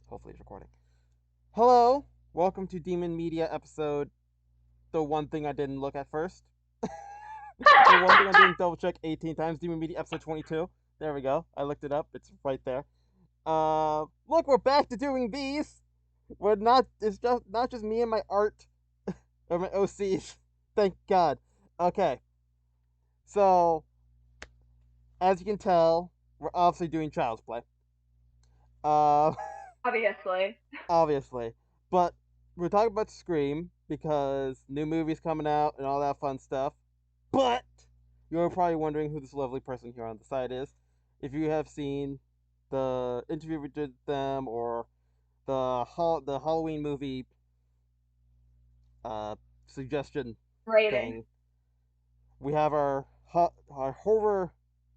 Hopefully it's recording. Hello, welcome to Demon Media episode. The one thing I didn't look at first. The one thing I didn't double check 18 times. Demon Media episode 22. There we go. I looked it up. It's right there. Look, we're back to doing these. We're not. It's just not just me and my art or my OCs. Thank God. Okay, so as you can tell, we're obviously doing Child's Play. Uh, Obviously. obviously. But we're talking about Scream because new movies coming out and all that fun stuff. But you're probably wondering who this lovely person here on the side is. If you have seen the interview we did with them or the Halloween movie uh, suggestion Rating. thing, we have our horror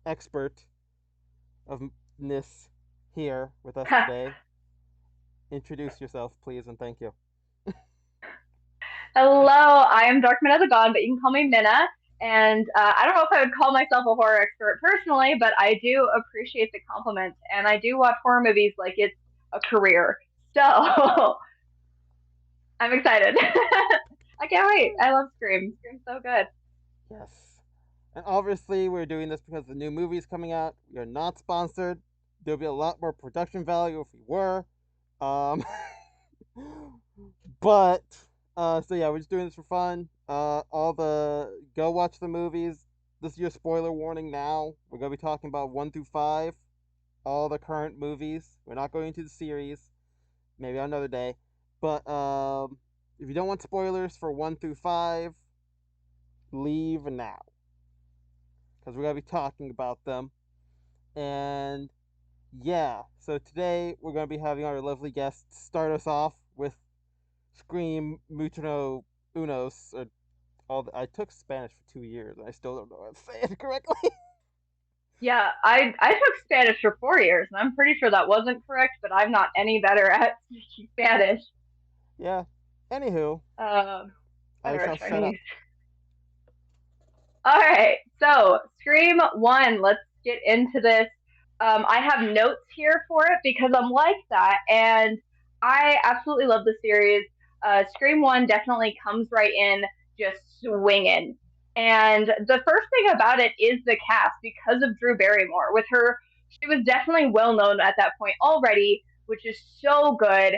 expert of ness here with us today. Introduce yourself, please, and thank you. Hello, I am Dark Mina the God, but you can call me Mina. And I don't know if I would call myself a horror expert personally, but I do appreciate the compliment. And I do watch horror movies like it's a career. So I'm excited. I can't wait. I love Scream. Scream's so good. Yes. And obviously, we're doing this because the new movie is coming out. We are not sponsored. There'll be a lot more production value if we were. Um, but, so yeah, we're just doing this for fun. Go watch the movies. This is your spoiler warning now. We're going to be talking about 1 through 5, all the current movies. We're not going into the series. Maybe on another day. But, if you don't want spoilers for 1 through 5, leave now because we're going to be talking about them. And yeah, so today we're going to be having our lovely guests start us off with Scream Mutuno Unos. I took Spanish for 2 years and I still don't know how to say it correctly. Yeah, I took Spanish for 4 years, and I'm pretty sure that wasn't correct, but I'm not any better at speaking Spanish. Yeah. Anywho, I Better at shall shut up. Chinese. All right, so Scream 1, let's get into this. I have notes here for it because I'm like that, and I absolutely love the series. Scream 1 definitely comes right in just swinging. And the first thing about it is the cast because of Drew Barrymore. With her, she was definitely well known at that point already, which is so good.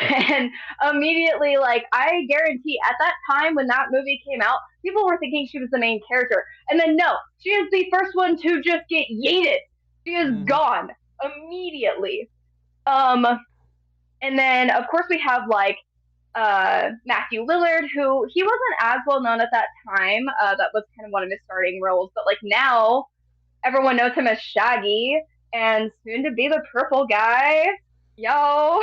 And immediately, like, I guarantee at that time when that movie came out, people were thinking she was the main character. And then no, she is the first one to just get yeeted. She is Mm-hmm. gone immediately. Um, and then of course we have like Matthew Lillard, who he wasn't as well known at that time. That was kind of one of his starting roles, but like now everyone knows him as Shaggy and soon to be the purple guy. Yo.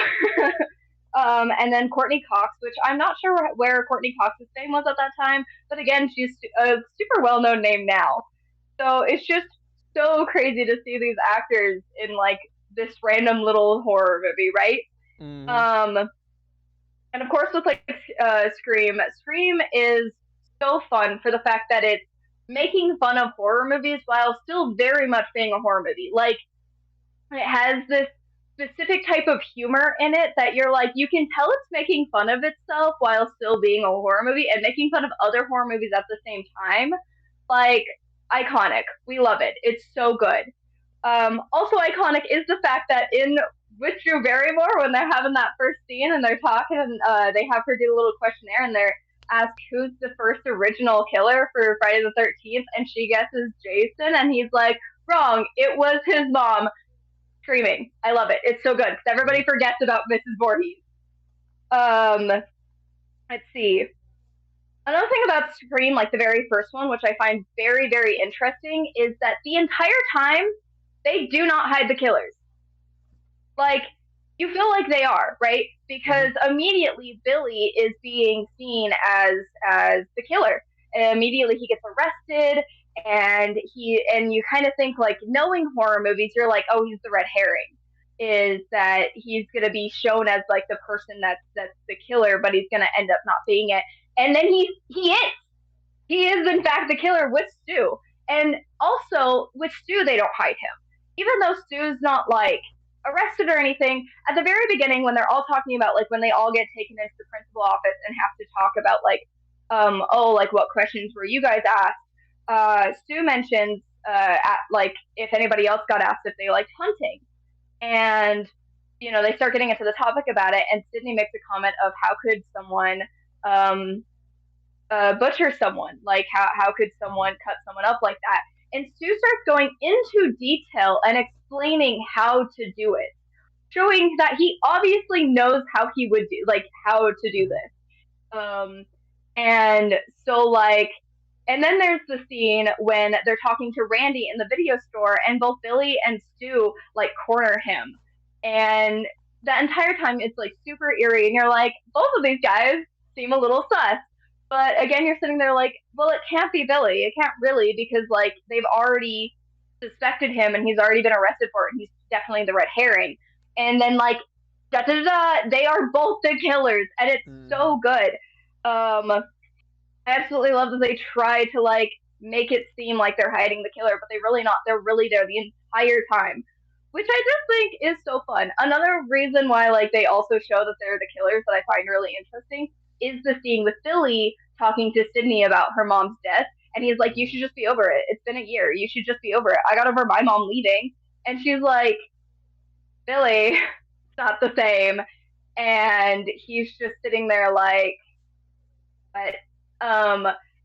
And then Courtney Cox, which I'm not sure where Courtney Cox's fame was at that time, but again, she's a super well known name now. So it's just so crazy to see these actors in like this random little horror movie, right? Mm-hmm. Um, and of course, with like Scream is so fun for the fact that it's making fun of horror movies while still very much being a horror movie. Like it has this specific type of humor in it that you're like you can tell it's making fun of itself while still being a horror movie and making fun of other horror movies at the same time. Like iconic. We love it. It's so good. Also iconic is the fact that in with Drew Barrymore when they're having that first scene and they're talking and they have her do a little questionnaire and they're asked who's the first original killer for Friday the 13th and she guesses Jason and he's like wrong, it was his mom. Screaming. I love it. It's so good because everybody forgets about Mrs. Voorhees. Um, let's see. Another thing about Scream, like the very first one, which I find very, very interesting, is that the entire time they do not hide the killers. Like you feel like they are, right? Mm-hmm. Because immediately Billy is being seen as the killer. And immediately he gets arrested and you kind of think like knowing horror movies, you're like, oh, he's the red herring. Is that he's gonna be shown as like the person that's the killer, but he's gonna end up not being it. And then he is in fact the killer with Stu. And also with Stu, they don't hide him, even though Stu's not like arrested or anything. At the very beginning, when they're all talking about like when they all get taken into the principal office and have to talk about like, oh, like what questions were you guys asked? Stu mentions at like if anybody else got asked if they liked hunting, and they start getting into the topic about it, and Sydney makes a comment of how could someone um, butcher someone, like how could Mm-hmm. someone cut someone up like that? And Stu starts going into detail and explaining how to do it, showing that he obviously knows how he would do, like how to do Mm-hmm. this. Um, and so like, and then there's the scene when they're talking to Randy in the video store, and both Billy and Stu like corner him, and that entire time it's like super eerie, and you're like, both of these guys seem a little sus. But again, you're sitting there like, well, it can't be Billy. It can't really, because like they've already suspected him and he's already been arrested for it. And he's definitely the red herring. And then like da da da, they are both the killers, and it's Mm-hmm. so good. I absolutely love that they try to like make it seem like they're hiding the killer, but they really not. They're really there the entire time, which I just think is so fun. Another reason why like they also show that they're the killers that I find really interesting is the scene with Billy talking to Sydney about her mom's death, and he's like, "You Mm-hmm. should just be over it. It's been a year. You should just be over it. I got over my mom leaving," and she's like, "Billy, it's not the same." And he's just sitting there like, but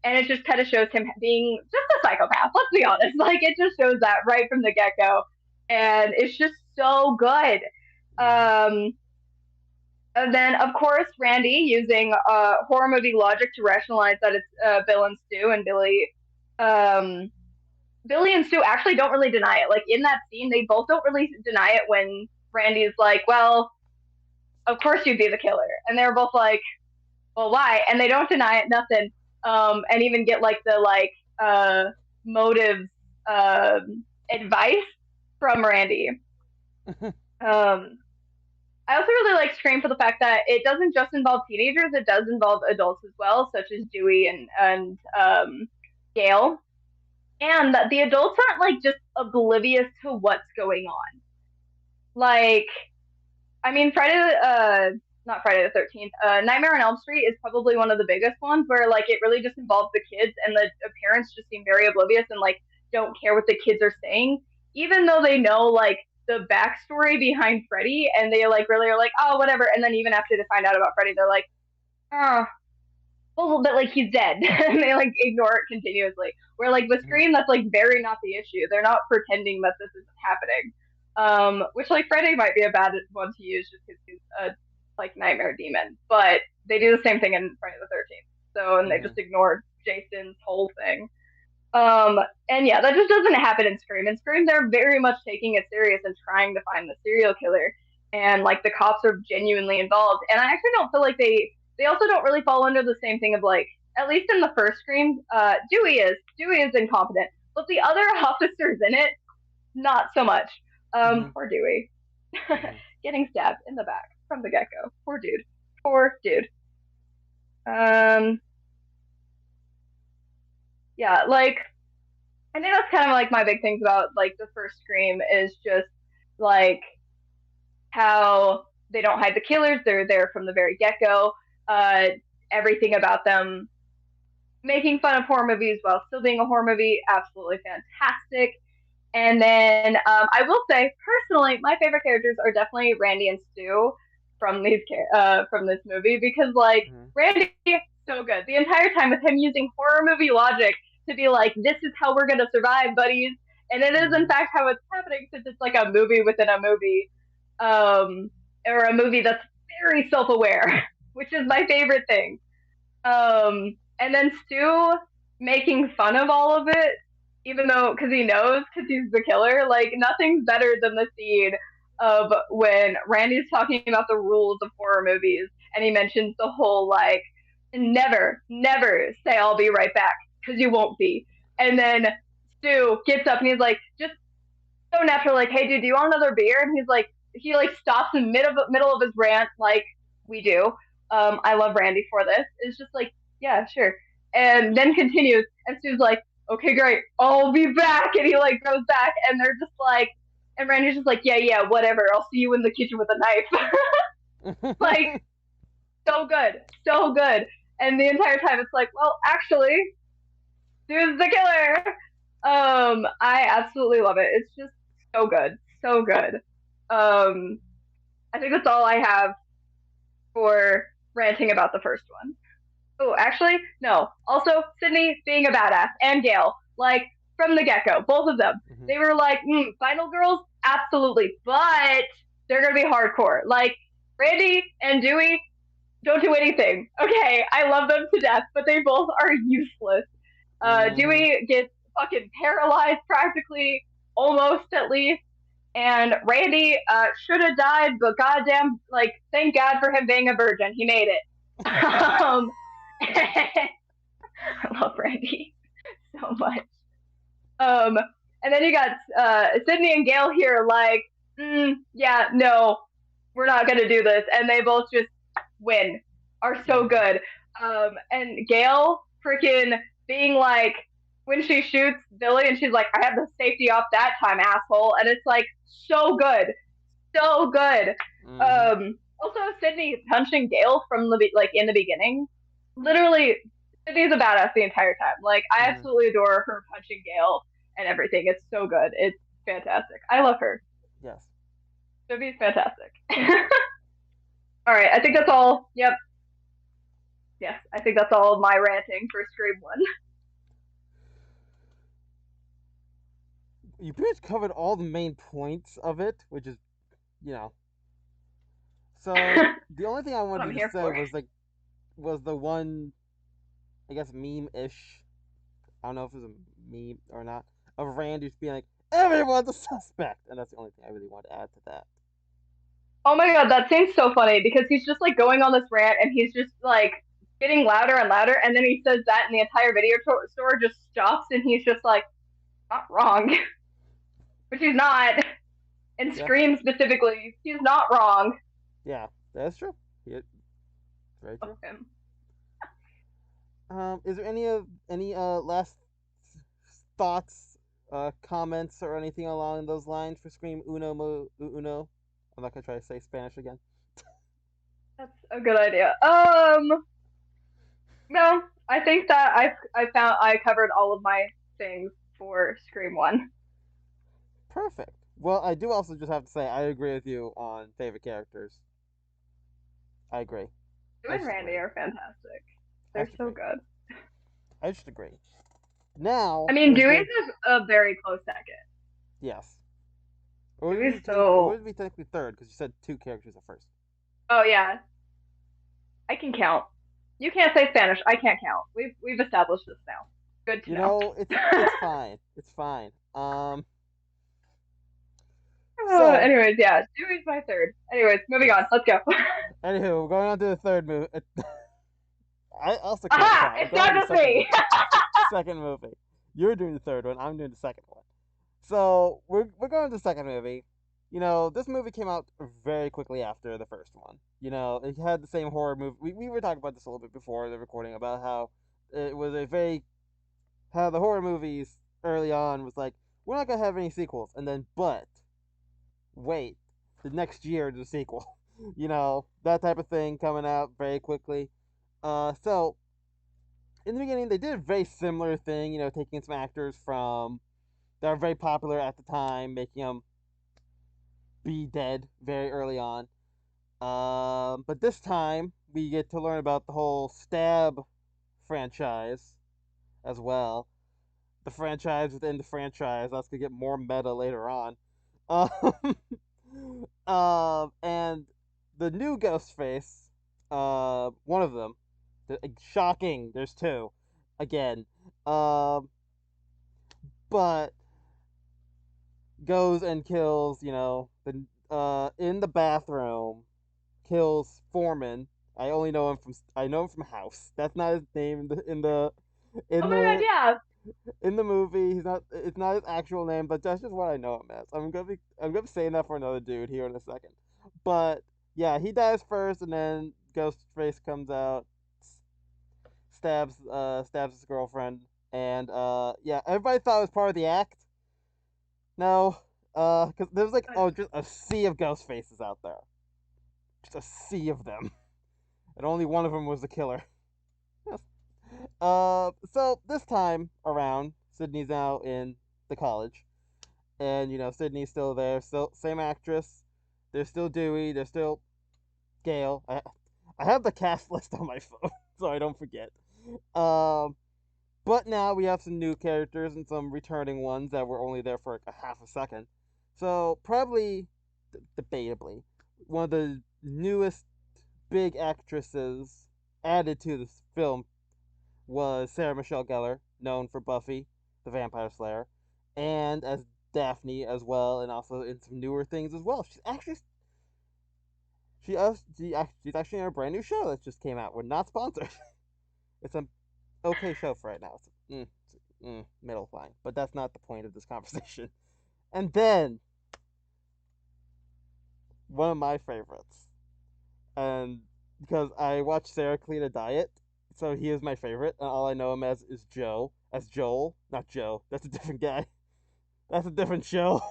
and it just kind of shows him being just a psychopath. Let's be honest. Like it just shows that right from the get go, and it's just so good. Mm-hmm. Um, and then of course Randy using horror movie logic to rationalize that it's Bill and Stu, and Billy. Um, Billy and Stu actually don't really deny it. Like in that scene, they both don't really deny it when Randy's like, "Well, of course you'd be the killer," and they're both like, "Well, why?" And they don't deny it, nothing. And even get like the like uh motives advice from Randy. Um, I also really like Scream for the fact that it doesn't just involve teenagers; it does involve adults as well, such as Dewey and Gail, and that the adults aren't like just oblivious to what's going on. Like I mean, not Friday the 13th. Nightmare on Elm Street is probably one of the biggest ones where like it really just involves the kids, and the parents just seem very oblivious and like don't care what the kids are saying, even though they know like the backstory behind Freddy, and they like really are like, oh, whatever. And then even after they find out about Freddy, they're like, oh, well, but like he's dead, and they like ignore it continuously. Where like the Mm-hmm. Scream, that's like very not the issue. They're not pretending that this isn't happening. Which like Freddy might be a bad one to use just because he's a like nightmare demon, but they do the same thing in Friday the 13th. So and they Mm-hmm. just ignore Jason's whole thing. Um, and yeah, that just doesn't happen in Scream. In Scream, they're very much taking it serious and trying to find the serial killer, and like the cops are genuinely involved. And I actually don't feel like they also don't really fall under the same thing of like, at least in the first Scream, Dewey is incompetent, but the other officers in it, not so much. Mm-hmm. Poor Dewey, Mm-hmm. getting stabbed in the back from the get go. Poor dude. Poor dude. Um, yeah, like I think that's kind of like my big things about like the first Scream is just like how they don't hide the killers; they're there from the very get go. Uh, Everything about them making fun of horror movies while still being a horror movie, absolutely fantastic. And then I will say personally, my favorite characters are definitely Randy and Stu from this movie, because like Mm-hmm. Randy so good the entire time with him using horror movie logic to be like, this is how we're gonna survive, buddies, and it is in Mm-hmm. fact how it's happening, since it's like a movie within a movie, um, or a movie that's very self-aware, which is my favorite thing. And then Stu making fun of all of it, even though because he knows because he's the killer. Like nothing's better than the scene of when Randy's talking about the rules of horror movies, and he mentions the whole like, never, never say I'll be right back because you won't be. And then Stu gets up and he's like, just so natural, like, hey, dude, do you want another beer? And he's like, he like stops in the middle of his rant, like we do. I love Randy for this. It's just like, yeah, sure. And then continues, and Stu's like, okay, great, I'll be back. And he like goes back, and they're just like, And Randy's just like, yeah, yeah, whatever. I'll see you in the kitchen with a knife. Like, so good, so good. And the entire time it's like, well, actually, dude's the killer. I absolutely love it. It's just so good, so good. Um, I think that's all I have for ranting about the first one. Oh, actually, no. Also, Sydney being a badass and Gail, like from the get go, both of them. Mhm. They were like, final girls, absolutely, but they're gonna be hardcore. Like Randy and Dewey don't do anything. Okay, I love them to death, but they both are useless. Mhm. Dewey gets fucking paralyzed practically, almost at least. And Randy should have died, but goddamn, like, thank God for him being a virgin. He made it. I love Randy so much. Um, and then you got Sydney and Gail here, like, yeah, no, we're not gonna do this, and they both just win, are so Mhm. good. And Gail freaking being like when she shoots Billy, and she's like, "I have the safety off that time, asshole," and it's like so good, so good. Mhm. Also, Sydney punching Gail from the like in the beginning, literally, Sydney's a badass the entire time. Like, I Mhm. absolutely adore her punching Gail and everything. It's so good. It's fantastic. I love her. Yes. Sydney's fantastic. All right, I think Right. that's all. Yep. Yes, I think that's all of my ranting for Scream One. You pretty much covered all the main points of it, which is, you know. So That's the only thing I what wanted I'm you to here say for. was like was the one, I guess, meme-ish. I don't know if it was a meme or not, of Randy just being like, "Everyone's a suspect," and that's the only thing I really want to add to that. Oh my god, that scene's so funny because he's just like going on this rant and he's just like getting louder and louder, and then he says that, and the entire store just stops, and he's just like, not wrong, which he's not. And Yeah, Scream specifically, he's not wrong. yeah, that's true. Yeah, very Fuck true. him. Is there any last thoughts, comments, or anything along those lines for Scream Uno? I'm not gonna try to say Spanish again. That's a good idea. No, I think that I covered all of my things for Scream One. Perfect. Well, I do also just have to say I agree with you on favorite characters. I agree. You I and just Randy agree. are fantastic. I They're just so agree. good. I just agree. I Now mean, we're Dewey's going. is a very close second. Yes. Or Dewey's would so. it be technically third because you said two characters at first. Oh yeah, I can count. You can't say Spanish. I can't count. We've established this now. Good to You know. know, it's fine. It's fine. Oh, So anyways, yeah, Dewey's my third. Anyways, moving yes. on. Let's go. Anywho, we're going on to the third movie. I also can't Aha! count. We're It going on starts to the with me. second movie. You're doing the third one. I'm doing the second one. So we're going to the second movie. You know, this movie came out very quickly after the first one. You know, it had the same horror movie. We were talking about this a little bit before the recording about how it was a very how the horror movies early on was like, we're not gonna have any sequels, and then but wait, the next year the sequel. You know, that type of thing coming out very quickly. So in the beginning they did a very similar thing, you know, taking some actors from that are very popular at the time, making them be dead very early on. But this time we get to learn about the whole Stab franchise as well. The franchise within the franchise. That's gonna get more meta later on. Um, and the new Ghostface, one of them, shocking. There's two, again. Um, but goes and kills, you know, the in the bathroom, kills Foreman. I know him from House. That's not his name Oh in my god, the yeah. in the movie. He's not. It's not his actual name, but that's just what I know him as. I'm gonna be saying that for another dude here in a second. But yeah, he dies first, and then Ghostface comes out, stabs his girlfriend, and yeah, everybody thought it was part of the act. No, Because there's like just a sea of ghost faces out there, just a sea of them, and only one of them was the killer. So this time around, Sydney's now in the college, and Sydney's still there, still same actress. There's still Dewey. There's still Gail. I have the cast list on my phone, so I don't forget. Um, but now we have some new characters and some returning ones that were only there for like a half a second. So probably, debatably, one of the newest big actresses added to this film was Sarah Michelle Gellar, known for Buffy, the Vampire Slayer, and as Daphne as well, and also in some newer things as well. She's actually in a brand new show that just came out. We're not sponsored. It's an okay show for right now. Middle line, but that's not the point of this conversation. And then one of my favorites, and because I watched Sarah clean a diet, so he is my favorite, and all I know him as is Joe, as Joel, not Joe. That's a different guy. That's a different show.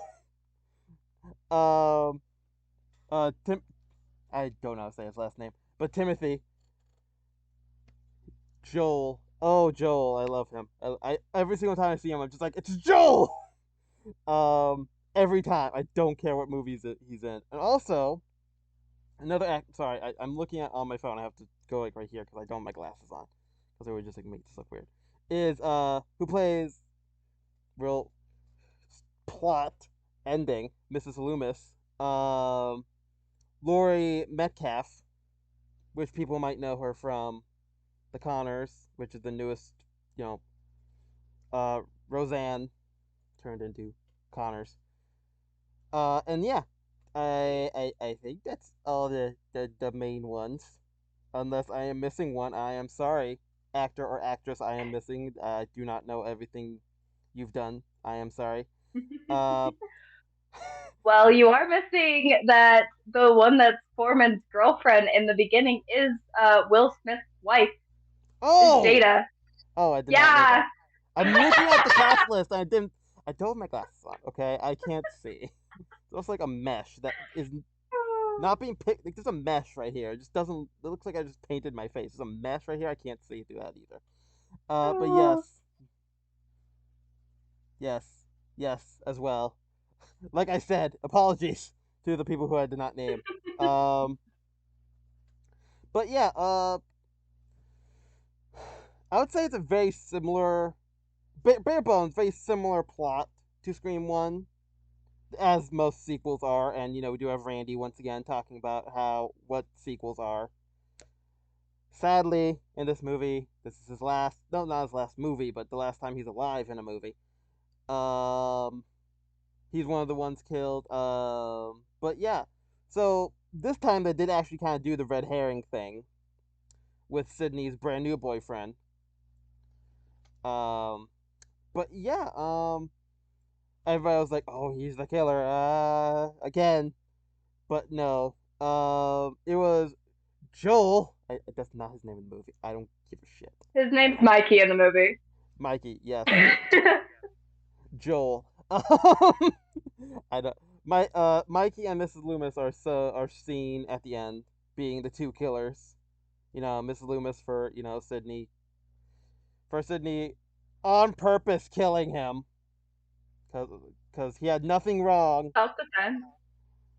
um, Tim. I don't know how to say his last name, but Timothy Joel. Oh, Joel, I love him. I every single time I see him, I'm just like, it's Joel. Every time. I don't care what movies he's in. And also, another act. Sorry, I'm looking at on my phone. I have to go like right here because I don't have my glasses on because it would just like make this look weird. Is who plays real plot ending Mrs. Loomis? Laurie Metcalf, which people might know her from The Connors, which is the newest, you know, Roseanne turned into Connors. And yeah, I think that's all the main ones. Unless I am missing one, I am sorry, actor or actress. I am missing. I do not know everything you've done. I am sorry. Uh, Well, you are missing that the one that's Foreman's girlfriend in the beginning is Will Smith's wife, is oh, Jada. oh, I did not know Yeah. that. I'm looking at the cast list. And I didn't. I don't have my glasses on. Okay, I can't see. It looks like a mesh that is not being picked. Like, there's a mesh right here. It just doesn't. It looks like I just painted my face. There's a mesh right here. I can't see through that either. But yes, yes, yes, as well. Like I said, apologies to the people who I did not name. Um, but yeah, I would say it's a very similar, bare bones, very similar plot to Scream One, as most sequels are. And we do have Randy once again talking about how what sequels are. Sadly, in this movie, this is his last. No, not his last movie, but the last time he's alive in a movie. Um, he's one of the ones killed. But yeah, so this time they did actually kind of do the red herring thing with Sydney's brand new boyfriend. Um, but yeah, everybody was like, "Oh, he's the killer, again." But no, it was Joel. That's not his name in the movie. I don't give a shit. His name's Mikey in the movie. Mikey, yes, Joel. I don't. Mikey and Mrs. Loomis are seen at the end being the two killers. Mrs. Loomis for Sydney on purpose killing him because he had nothing wrong. Self-defense.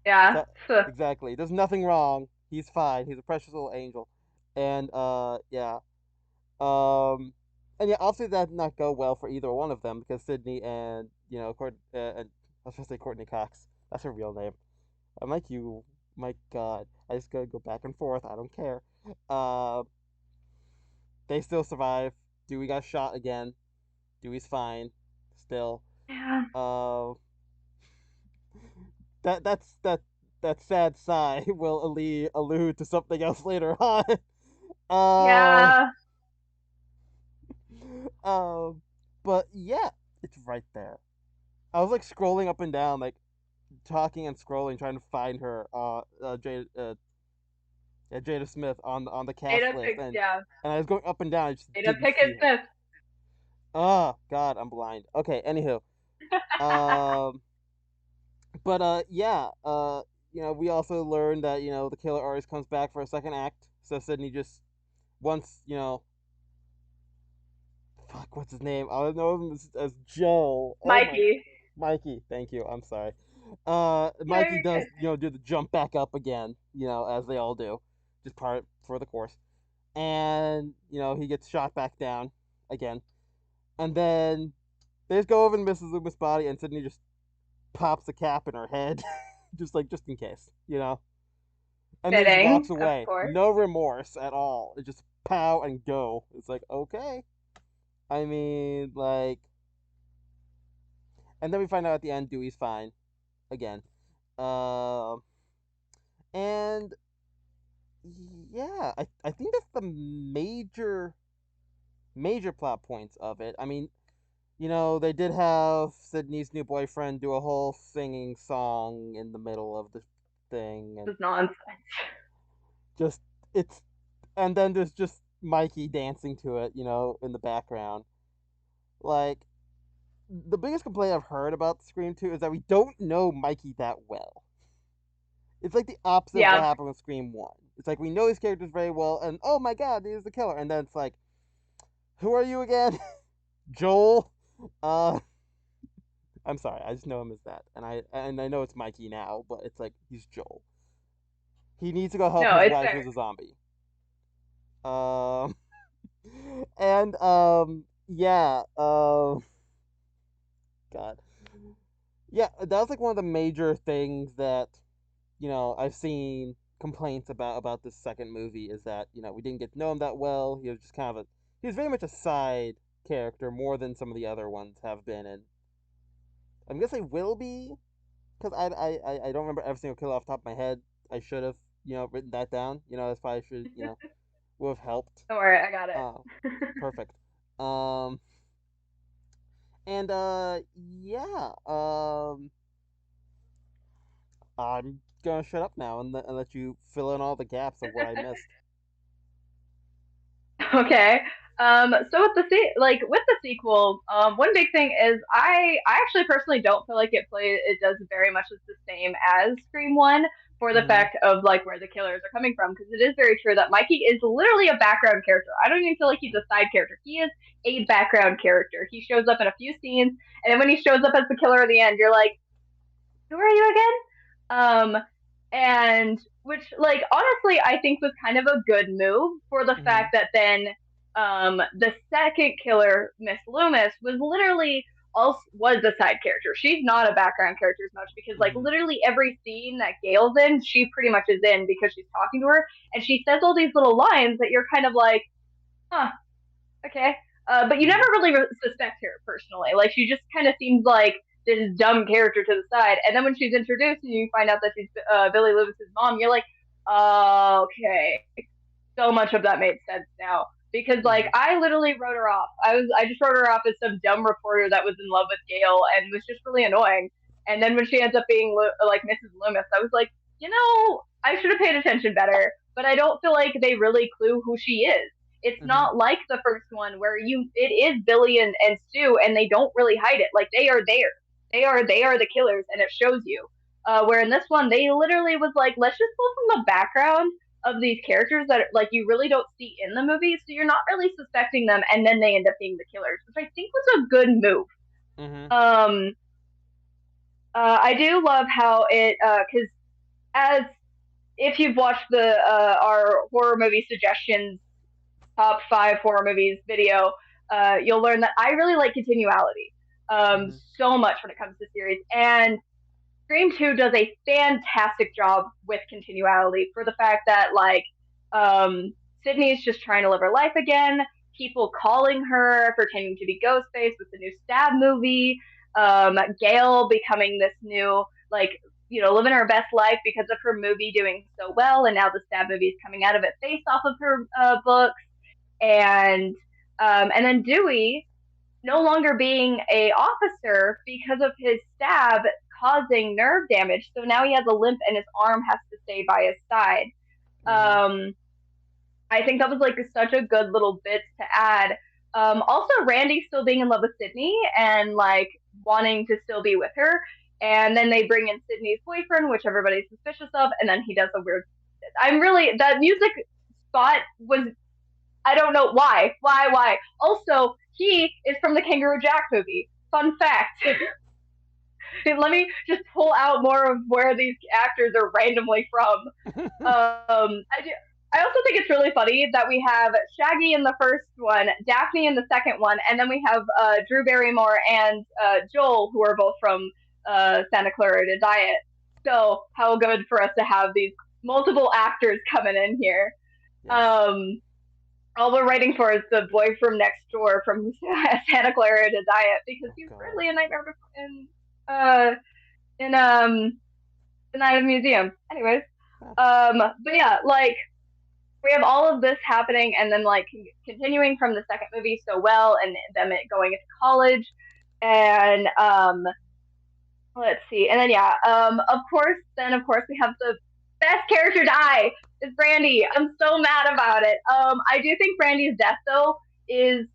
Yeah. So exactly, there's nothing wrong. He's fine. He's a precious little angel, and yeah, um, and yeah, obviously that did not go well for either one of them because Sydney and and I was gonna say Courtney Cox. That's her real name. I'm like you. My God, I just gotta go back and forth. I don't care. Uh, they still survive. Dewey got shot again. Dewey's fine, still. Yeah. Uh, that sad sigh will allude to something else later on. um, Yeah. um, but yeah, it's right there. I was like scrolling up and down, like talking and scrolling, trying to find her, Jada Smith on the cast list, Yeah. and I was going up and down. I just Jada didn't Pickett see her. Smith. Oh God, I'm blind. Okay, anywho, um, But yeah, we also learned that the killer always comes back for a second act. So Sydney just once fuck, what's his name? I don't know him as Joe. Oh my, Mikey. Mikey. Thank you. I'm sorry. Yeah, Mikey you're does good. do the jump back up again. As they all do, just part for the course. And he gets shot back down again. And then they just go over to Mrs. Loomis' body, and Sydney just pops a cap in her head, just in case, and then just walks Fitting, of away, course. no remorse at all. It just pow and go. It's like okay. I mean, like, and then we find out at the end Dewey's fine again. Uh, and yeah, I think that's the major plot points of it. I mean, they did have Sydney's new boyfriend do a whole singing song in the middle of the thing, and This is nonsense. just it's and then there's just Mikey dancing to it, in the background. Like the biggest complaint I've heard about Scream 2 is that we don't know Mikey that well. It's like the opposite of what Yeah. happened with Scream 1. It's like we know these characters very well, and oh my god, he's the killer. And then it's like, who are you again? Joel? Uh, I'm sorry, I just know him as that. And I know it's Mikey now, but it's like, he's Joel. He needs to go help No, his it's wife fair. who's a zombie. Um, and, yeah, God. Yeah, that was like one of the major things that I've seen complaints about this second movie is that we didn't get to know him that well. He was just kind of he was very much a side character more than some of the other ones have been, and I'm gonna say will be because I don't remember every single kill off the top of my head. I should have written that down. That's probably should would have helped. Don't worry, I got it. Uh, Perfect. Um, and yeah. I'm gonna shut up now and let you fill in all the gaps of what I missed. Okay. So with with the sequel, one big thing is I actually personally don't feel like it does very much the same as Scream One for the Mm-hmm. fact of like where the killers are coming from because it is very true that Mikey is literally a background character. I don't even feel like he's a side character. He is a background character. He shows up in a few scenes, and then when he shows up as the killer at the end, you're like, who are you again? And which like honestly I think was kind of a good move for the Mm-hmm. fact that then the second killer, Miss Loomis, was literally also was a side character. She's not a background character as much because like Mm-hmm. literally every scene that Gail's in, she pretty much is in because she's talking to her and she says all these little lines that you're kind of like, huh, okay. But you never Mm-hmm. really suspect her personally. Like she just kind of seems like this dumb character to the side, and then when she's introduced and you find out that she's Billy Lewis's mom, you're like, okay, so much of that made sense now because like Mm-hmm. I literally wrote her off. I just wrote her off as some dumb reporter that was in love with Gail and was just really annoying. And then when she ends up being like Mrs. Loomis, I was like, I should have paid attention better. But I don't feel like they really clue who she is. It's Mm-hmm. not like the first one where it is Billy and Stu and they don't really hide it. Like they are there. They are the killers and it shows you. Where in this one they literally was like, let's just pull from the background of these characters that like you really don't see in the movie, so you're not really suspecting them, and then they end up being the killers, which I think was a good move. Mm-hmm. Um, I do love how it because as if you've watched the our horror movie suggestions top five horror movies video, you'll learn that I really like continuality Mm-hmm. so much when it comes to series and Scream 2 does a fantastic job with continuality for the fact that like um Sydney is just trying to live her life again. People calling her pretending to be Ghostface with the new Stab movie. Gail becoming this new like living her best life because of her movie doing so well, and now the Stab movie is coming out of it based off of her books. And then Dewey no longer being a officer because of his stab causing nerve damage. So now he has a limp and his arm has to stay by his side. Mm-hmm. Um, I think that was like such a good little bit to add. Also, Randy still being in love with Sydney and like wanting to still be with her. and then they bring in Sydney's boyfriend, which everybody's suspicious of, and then he does a weird. I'm really that music spot was I don't know why. Also, he is from the Kangaroo Jack movie. Fun fact. Let me just pull out more of where these actors are randomly from. I also think it's really funny that we have Shaggy in the first one, Daphne in the second one, and then we have Drew Barrymore and Joel, who are both from Santa Clarita Diet. So how good for us to have these multiple actors coming in here. Yes. Um, all we're writing for is the boy from next door from Santa Clarita Diet because Oh he's God. really a nightmare uh in the Night of the Museum. Anyways, Huh. but yeah, like we have all of this happening, and then like continuing from the second movie so well, and them going into college, and let's see, and then yeah, of course we have the best character die is Brandy. I'm so mad about it. I do think Brandy's death though is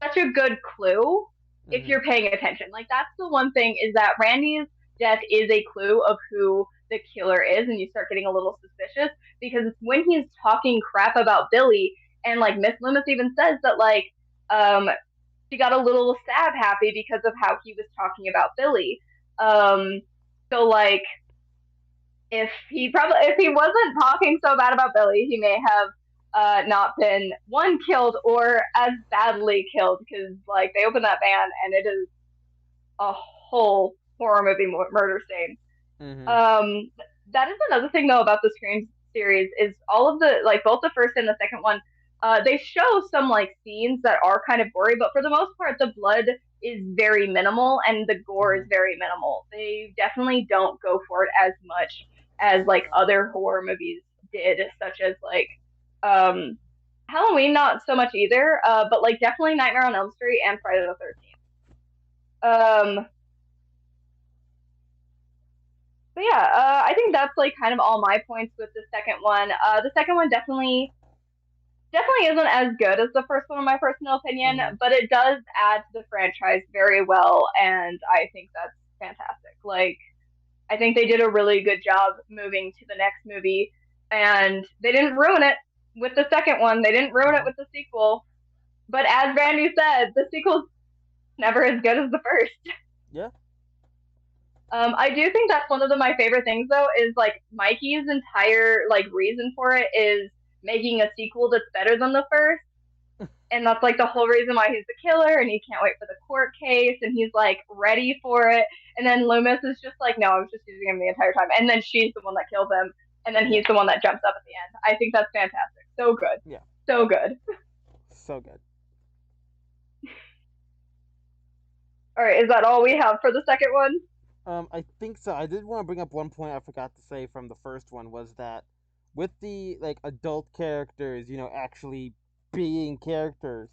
such a good clue if Mhm. you're paying attention. Like that's the one thing is that Randy's death is a clue of who the killer is, and you start getting a little suspicious because it's when he's talking crap about Billy, and like Miss Loomis even says that like um she got a little sad happy because of how he was talking about Billy. Um, so like if he wasn't talking so bad about Billy, he may have not been one killed or as badly killed because like they open that van and it is a whole horror movie murder scene. Mhm. Um, that is another thing though about the Scream series is all of the like both the first and the second one. They show some like scenes that are kind of gory, but for the most part, the blood is very minimal and the gore is Mhm. very minimal. They definitely don't go for it as much as like other horror movies did, such as like um, Halloween, not so much either, but like definitely Nightmare on Elm Street and Friday the 13th. But yeah, I think that's like kind of all my points with the second one. The second one definitely isn't as good as the first one in my personal opinion, Mhm. but it does add to the franchise very well, and I think that's fantastic. Like I think they did a really good job moving to the next movie, and they didn't ruin it with the second one. They didn't ruin it Mhm. with the sequel. But as Randy said, the sequel's never as good as the first. Yeah. I do think that's one of my favorite things though is like Mikey's entire like reason for it is making a sequel that's better than the first, and that's like the whole reason why he's the killer and he can't wait for the court case and he's like ready for it. And then Loomis is just like, no, I was just using him the entire time. And then she's the one that kills him, and then Yeah. he's the one that jumps up at the end. I think that's fantastic. So good, Yeah. so good. So good. All right, is that all we have for the second one? I think so. I did want to bring up one point I forgot to say from the first one was that with the like adult characters, actually being characters,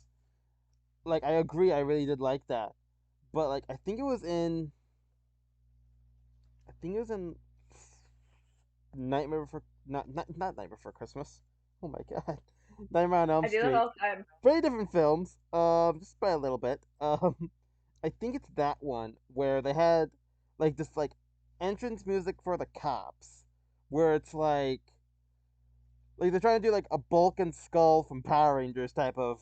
like I agree, I really did like that. But like I think it was in Nightmare Before not Nightmare Before Christmas. Oh my god. Nightmare on Elm I do that Street. all the time. Very different films. Just by a little bit. I think it's that one where they had like this like entrance music for the cops, where it's like they're trying to do like a Bulk and Skull from Power Rangers type of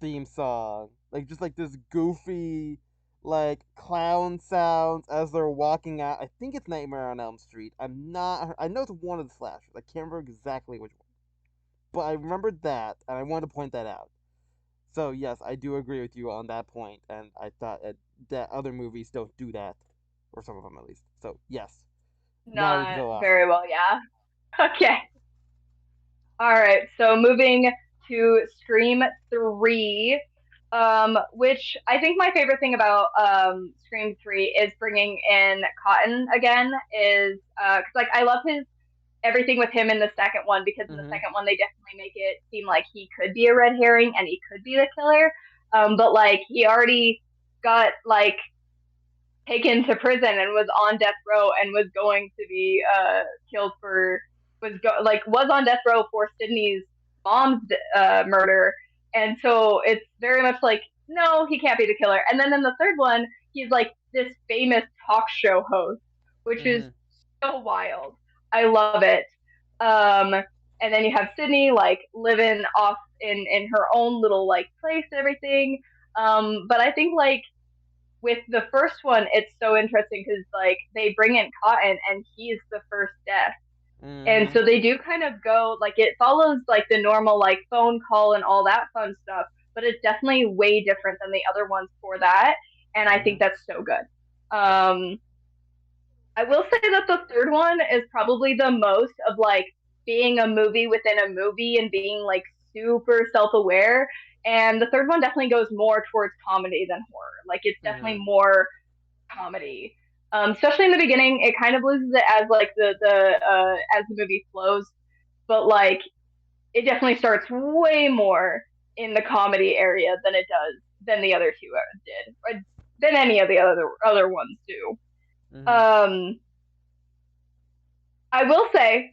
theme song, like just like this goofy like clown sounds as they're walking out. I think it's Nightmare on Elm Street. I'm not. I know it's one of the slashers. I can't remember exactly which one, but I remembered that, and I wanted to point that out. So yes, I do agree with you on that point, and I thought that other movies don't do that, or some of them at least. So yes, now we can Not go off. very well, yeah. Okay. All right, so moving to Scream 3, which I think my favorite thing about Scream 3 is bringing in Cotton again. Is because like I love his everything with him in the second one because in the Mhm. second one they definitely make it seem like he could be a red herring and he could be the killer. But like he already got like taken to prison and was on death row and was going to be killed for was on death row for Sydney's mom's murder, and so it's very much like no, he can't be the killer. And then in the third one, he's like this famous talk show host, which is Mm-hmm. so wild. I love it. Um, and then you have Sydney like living off in her own little like place and everything. But I think like with the first one, it's so interesting because like they bring in Cotton and he's the first death, and Mm-hmm. so they do kind of go like it follows like the normal like phone call and all that fun stuff, but it's definitely way different than the other ones for that, and I Mm-hmm. think that's so good. I will say that the third one is probably the most of like being a movie within a movie and being like super self-aware, and the third one definitely goes more towards comedy than horror. Like it's Mm-hmm. definitely more comedy. Especially in the beginning, it kind of loses it as like the as the movie flows, but like it definitely starts way more in the comedy area than it does than the other two did, or than any of the other ones do. Mm-hmm. Um, I will say,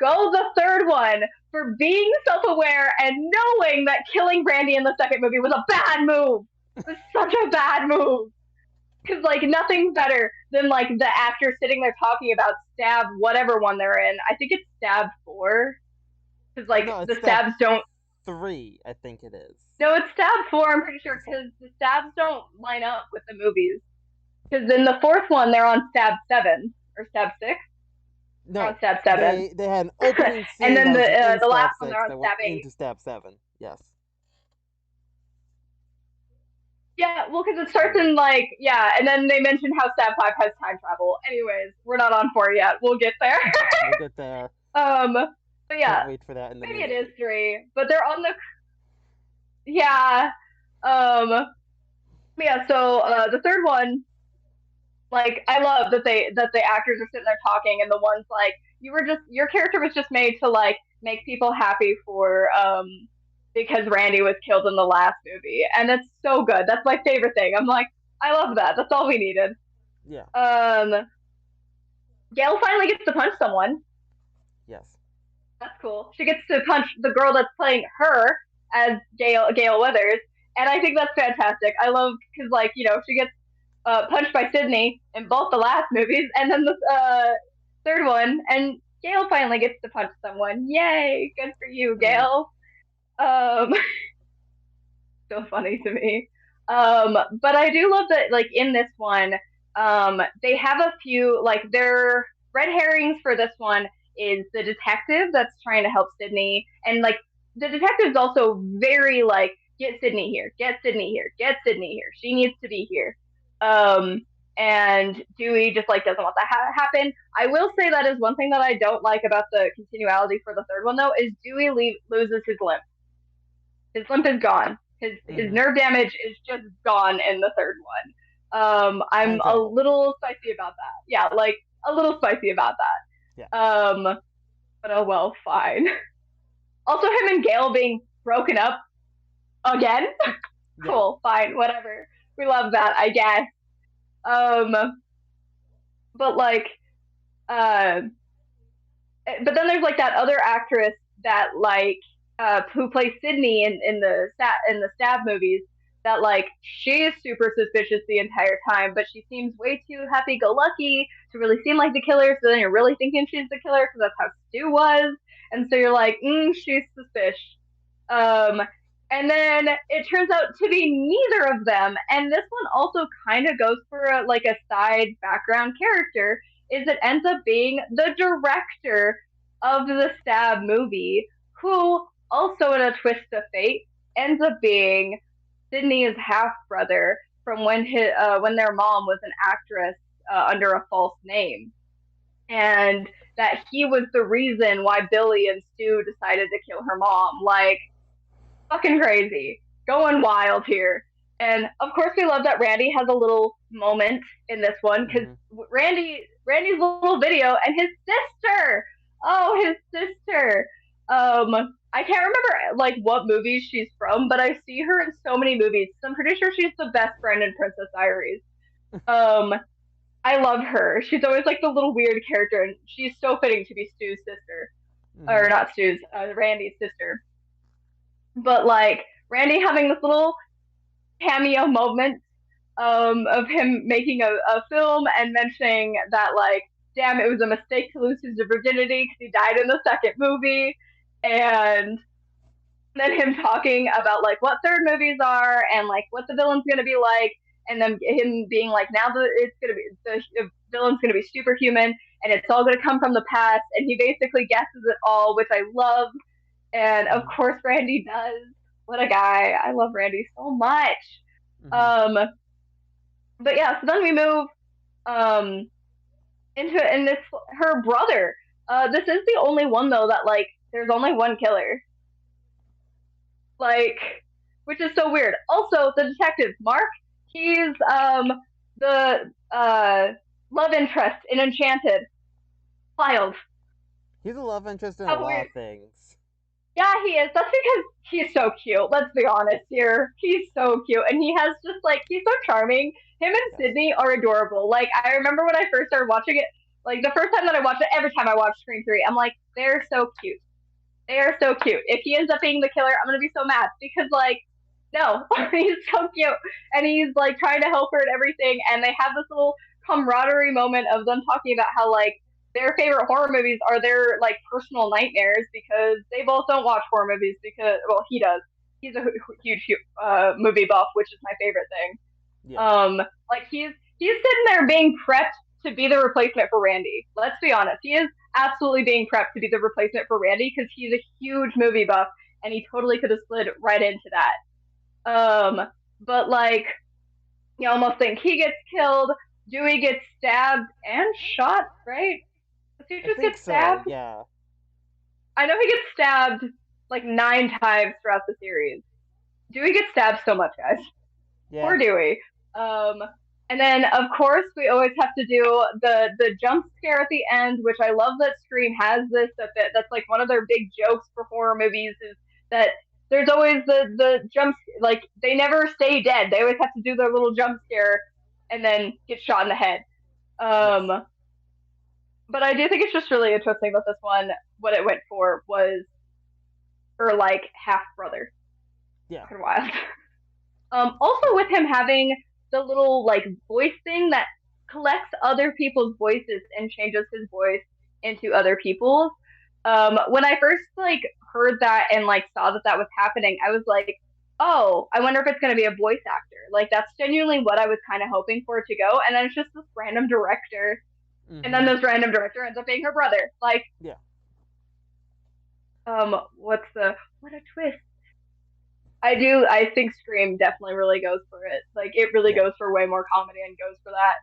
go the third one for being self-aware and knowing that killing Brandy in the second movie was a bad move. It was such a bad move. Because like nothing's better than like the actor sitting there talking about stab whatever one they're in. I think it's stab four. Because like No, it's the step stabs don't. 3, I think it is. No, it's stab four. I'm pretty Is sure it 4? because the stabs don't line up with the movies. Because in the fourth one they're on stab seven or stab six. They're on No, stab seven, they had an opening and scene then that was in the Stab last one they're 6 on that went stab eight. into Stab 7. Yes. Yeah, well, because it starts Mm. in like yeah, and then they mention how Stab Five has time travel. Anyways, we're not on four yet. We'll get there. We'll get there. um, but Can't yeah, wait for that in the maybe new it is movie. three, but they're on the yeah. Um, yeah. So the third one, like, I love that the actors are sitting there talking, and the ones like you were just your character was just made to like make people happy for because Randy was killed in the last movie, and it's so good. That's my favorite thing. I'm like, I love that. That's all we needed. Yeah. Um, Gail finally gets to punch someone. Yes. That's cool. She gets to punch the girl that's playing her as Gail Weathers, and I think that's fantastic. I love because like she gets punched by Sydney in both the last movies, and then the third one, and Gail finally gets to punch someone. Yay! Good for you, Mm. Gail. Um, so funny to me. But I do love that like in this one, they have a few like their red herrings for this one is the detective that's trying to help Sydney, and like the detective's also very like get Sydney here, get Sydney here, get Sydney here. She needs to be here. Um, and Dewey just like doesn't want that happen. I will say that is one thing that I don't like about the continuality for the third one though is Dewey loses his limp. His limp is gone. His Mm-hmm. nerve damage is just gone in the third one. I'm a Untenable. little spicy about that. Yeah, like a little spicy about Yeah. that. But oh well, fine. Also, him and Gail being broken up again. Yeah. Cool, fine, whatever. We love that, I guess. Um, but like, uh, but then there's like that other actress that like who plays Sydney in the stab movies that like she is super suspicious the entire time, but she seems way too happy go lucky to really seem like the killer. So then you're really thinking she's the killer because that's how Stu was, and so you're like, she's suspicious. Um, and then it turns out to be neither of them. And this one also kind of goes for like a side background character. Is it ends up being the director of the Stab movie, who also in a twist of fate ends up being Sydney's half brother from when their mom was an actress under a false name, and that he was the reason why Billy and Stu decided to kill her mom. Like fucking crazy, going wild here. And of course, we love that Randy has a little moment in this one because Mm-hmm. Randy's little video and his sister. Oh, his sister. I can't remember like what movies she's from, but I see her in so many movies. So I'm pretty sure she's the best friend in Princess Diaries. Um, I love her. She's always like the little weird character, and she's so fitting to be Stu's sister, Mm-hmm. or not Stu's, Randy's sister. But like Randy having this little cameo moment of him making a film and mentioning that like, damn, it was a mistake to lose his virginity because he died in the second movie, and then him talking about like what third movies are and like what the villain's gonna be like, and then him being like, now that it's gonna be the villain's gonna be superhuman and it's all gonna come from the past, and he basically guesses it all, which I love, and of Mm-hmm. course Randy does. What a guy! I love Randy so much. Mm-hmm. Um, but yeah, so then we move um into and it's her brother. This is the only one though that like there's only one killer, like, which is so weird. Also, the detective Mark, he's the love interest in Enchanted. Wild. He's a love interest in a How lot weird. of things. Yeah, he is. That's because he's so cute. Let's be honest here. He's so cute, and he has just like he's so charming. Him and Yes. Sydney are adorable. Like I remember when I first started watching it, like the first time that I watched it, every time I watch Scream 3, I'm like, they're so cute. They are so cute. If he ends up being the killer, I'm gonna be so mad because like no, he's so cute and he's like trying to help her and everything. And they have this little camaraderie moment of them talking about how like their favorite horror movies are their like personal nightmares because they both don't watch horror movies because well he does. He's a huge movie buff, which is my favorite thing. Yeah. Um, like he's sitting there being prepped to be the replacement for Randy. Let's be honest, he is absolutely being prepped to be the replacement for Randy because he's a huge movie buff and he totally could have slid right into that. But like you almost think he gets killed. Dewey gets stabbed and shot, right? Does he I just think get so. stabbed? Yeah. I know he gets stabbed like 9 times throughout the series. Dewey gets stabbed so much, guys. Yeah. Poor Dewey. Um, and then of course we always have to do the jump scare at the end, which I love that Scream has this. That's like one of their big jokes for horror movies is that there's always the jump, like they never stay dead. They always have to do their little jump scare and then get shot in the head. Yes. Um, but I do think it's just really interesting that this one, what it went for was her like half brother. Yeah. Fucking wild. Also with him having the little like voice thing that collects other people's voices and changes his voice into other people's. When I first like heard that and like saw that that was happening, I was like, oh, I wonder if it's going to be a voice actor. Like that's genuinely what I was kind of hoping for it to go. And then it's just this random director, and then Mm-hmm. this random director ends up being her brother. Like, Yeah. what's the what a twist? I do. I think Scream definitely really goes for it. Like it really Yeah. goes for way more comedy and goes for that.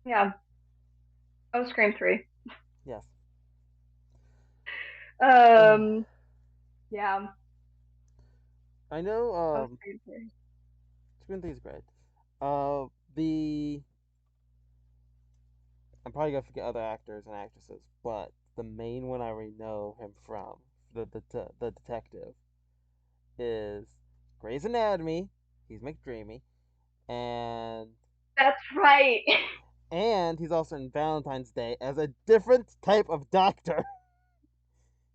Yeah. Oh, Scream 3. Yes. Um, yeah. I know. Oh, Scream 3. Screen is great. Uh, the I'm probably gonna forget other actors and actresses, but the main one I already know him from, the detective, is Grey's Anatomy. He's McDreamy, and That's right. he's also in Valentine's Day as a different type of doctor.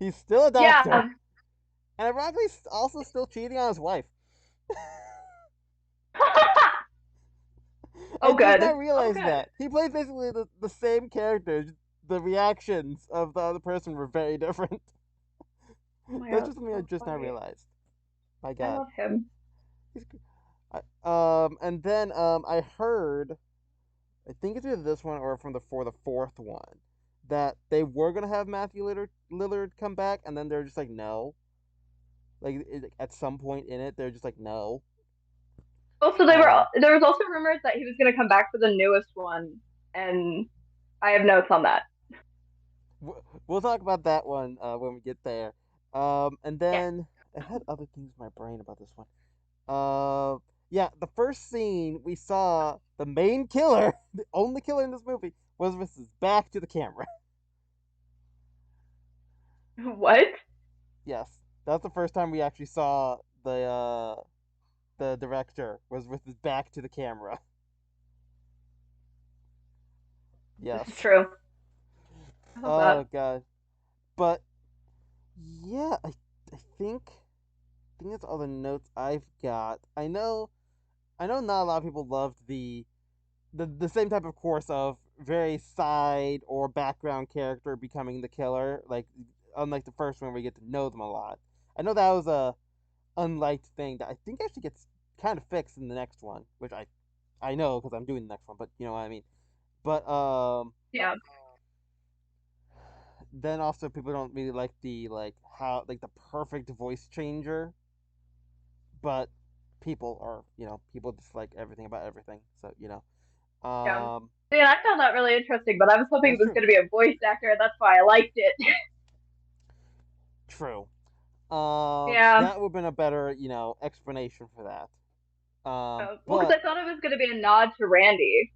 He's still a doctor, Yeah. and ironically, also still cheating on his wife. I Oh, did good. not Oh, realize good. that he plays basically the same character. The reactions of the other person were very different. Oh my That's god, just something I so just not funny. realized. My I God, love him. he's and then I heard, I think it's either this one or from the fourth one, that they were gonna have Matthew Lillard come back, and then they're just like no, at some point in it they're just like no. Also, Um, there was also rumors that he was going to come back for the newest one, and I have notes on that. we'll talk about that one when we get there. And Yeah. then I had other things in my brain about this one. Uh, yeah, the first scene we saw the main killer, the only killer in this movie, was with his back to the camera. What? Yes, that's the first time we actually saw the director was with his back to the camera. This is Yes. true. I love that. Oh god. But yeah, I think that's all the notes I've got. I know. I know not a lot of people loved the same type of course of very side or background character becoming the killer, like unlike the first one where we get to know them a lot. I know that was a unliked thing that I think actually gets kind of fixed in the next one, which I know because I'm doing the next one, but you know what I mean. But Yeah, then also people don't really like the like how like the perfect voice changer, but people are people just like everything about everything, so yeah. um See, and I found that really interesting, but I was hoping that's it was true. going to be a voice actor. That's why I liked it. True. Yeah. That would have been a better explanation for that. Well, because But I thought it was going to be a nod to Randy.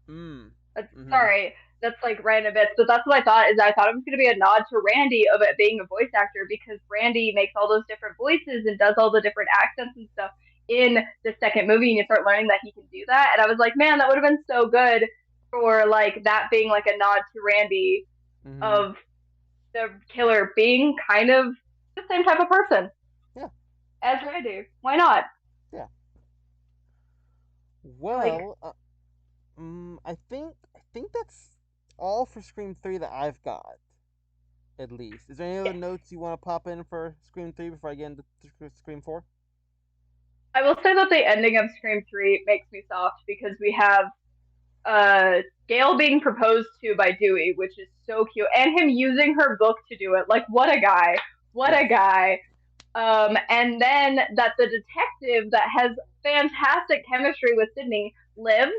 mm, That's, mm-hmm, sorry, that's like random bits, but that's what I thought. Is I thought it was going to be a nod to Randy of it being a voice actor because Randy makes all those different voices and does all the different accents and stuff in the second movie, and you start learning that he can do that. And I was like, man, that would have been so good for like that being like a nod to Randy mm-hmm, of the killer being kind of the same type of person yeah, as Randy. Why not? yeah. Like, Well, I think that's all for Scream 3 that I've got. At least, is there any other yes. notes you want to pop in for Scream 3 before I get into Scream 4? I will say that the ending of Scream 3 makes me soft because we have Gail being proposed to by Dewey, which is so cute, and him using her book to do it. Like, what a guy! What Yes. a guy! And then that the detective that has fantastic chemistry with Sydney lives,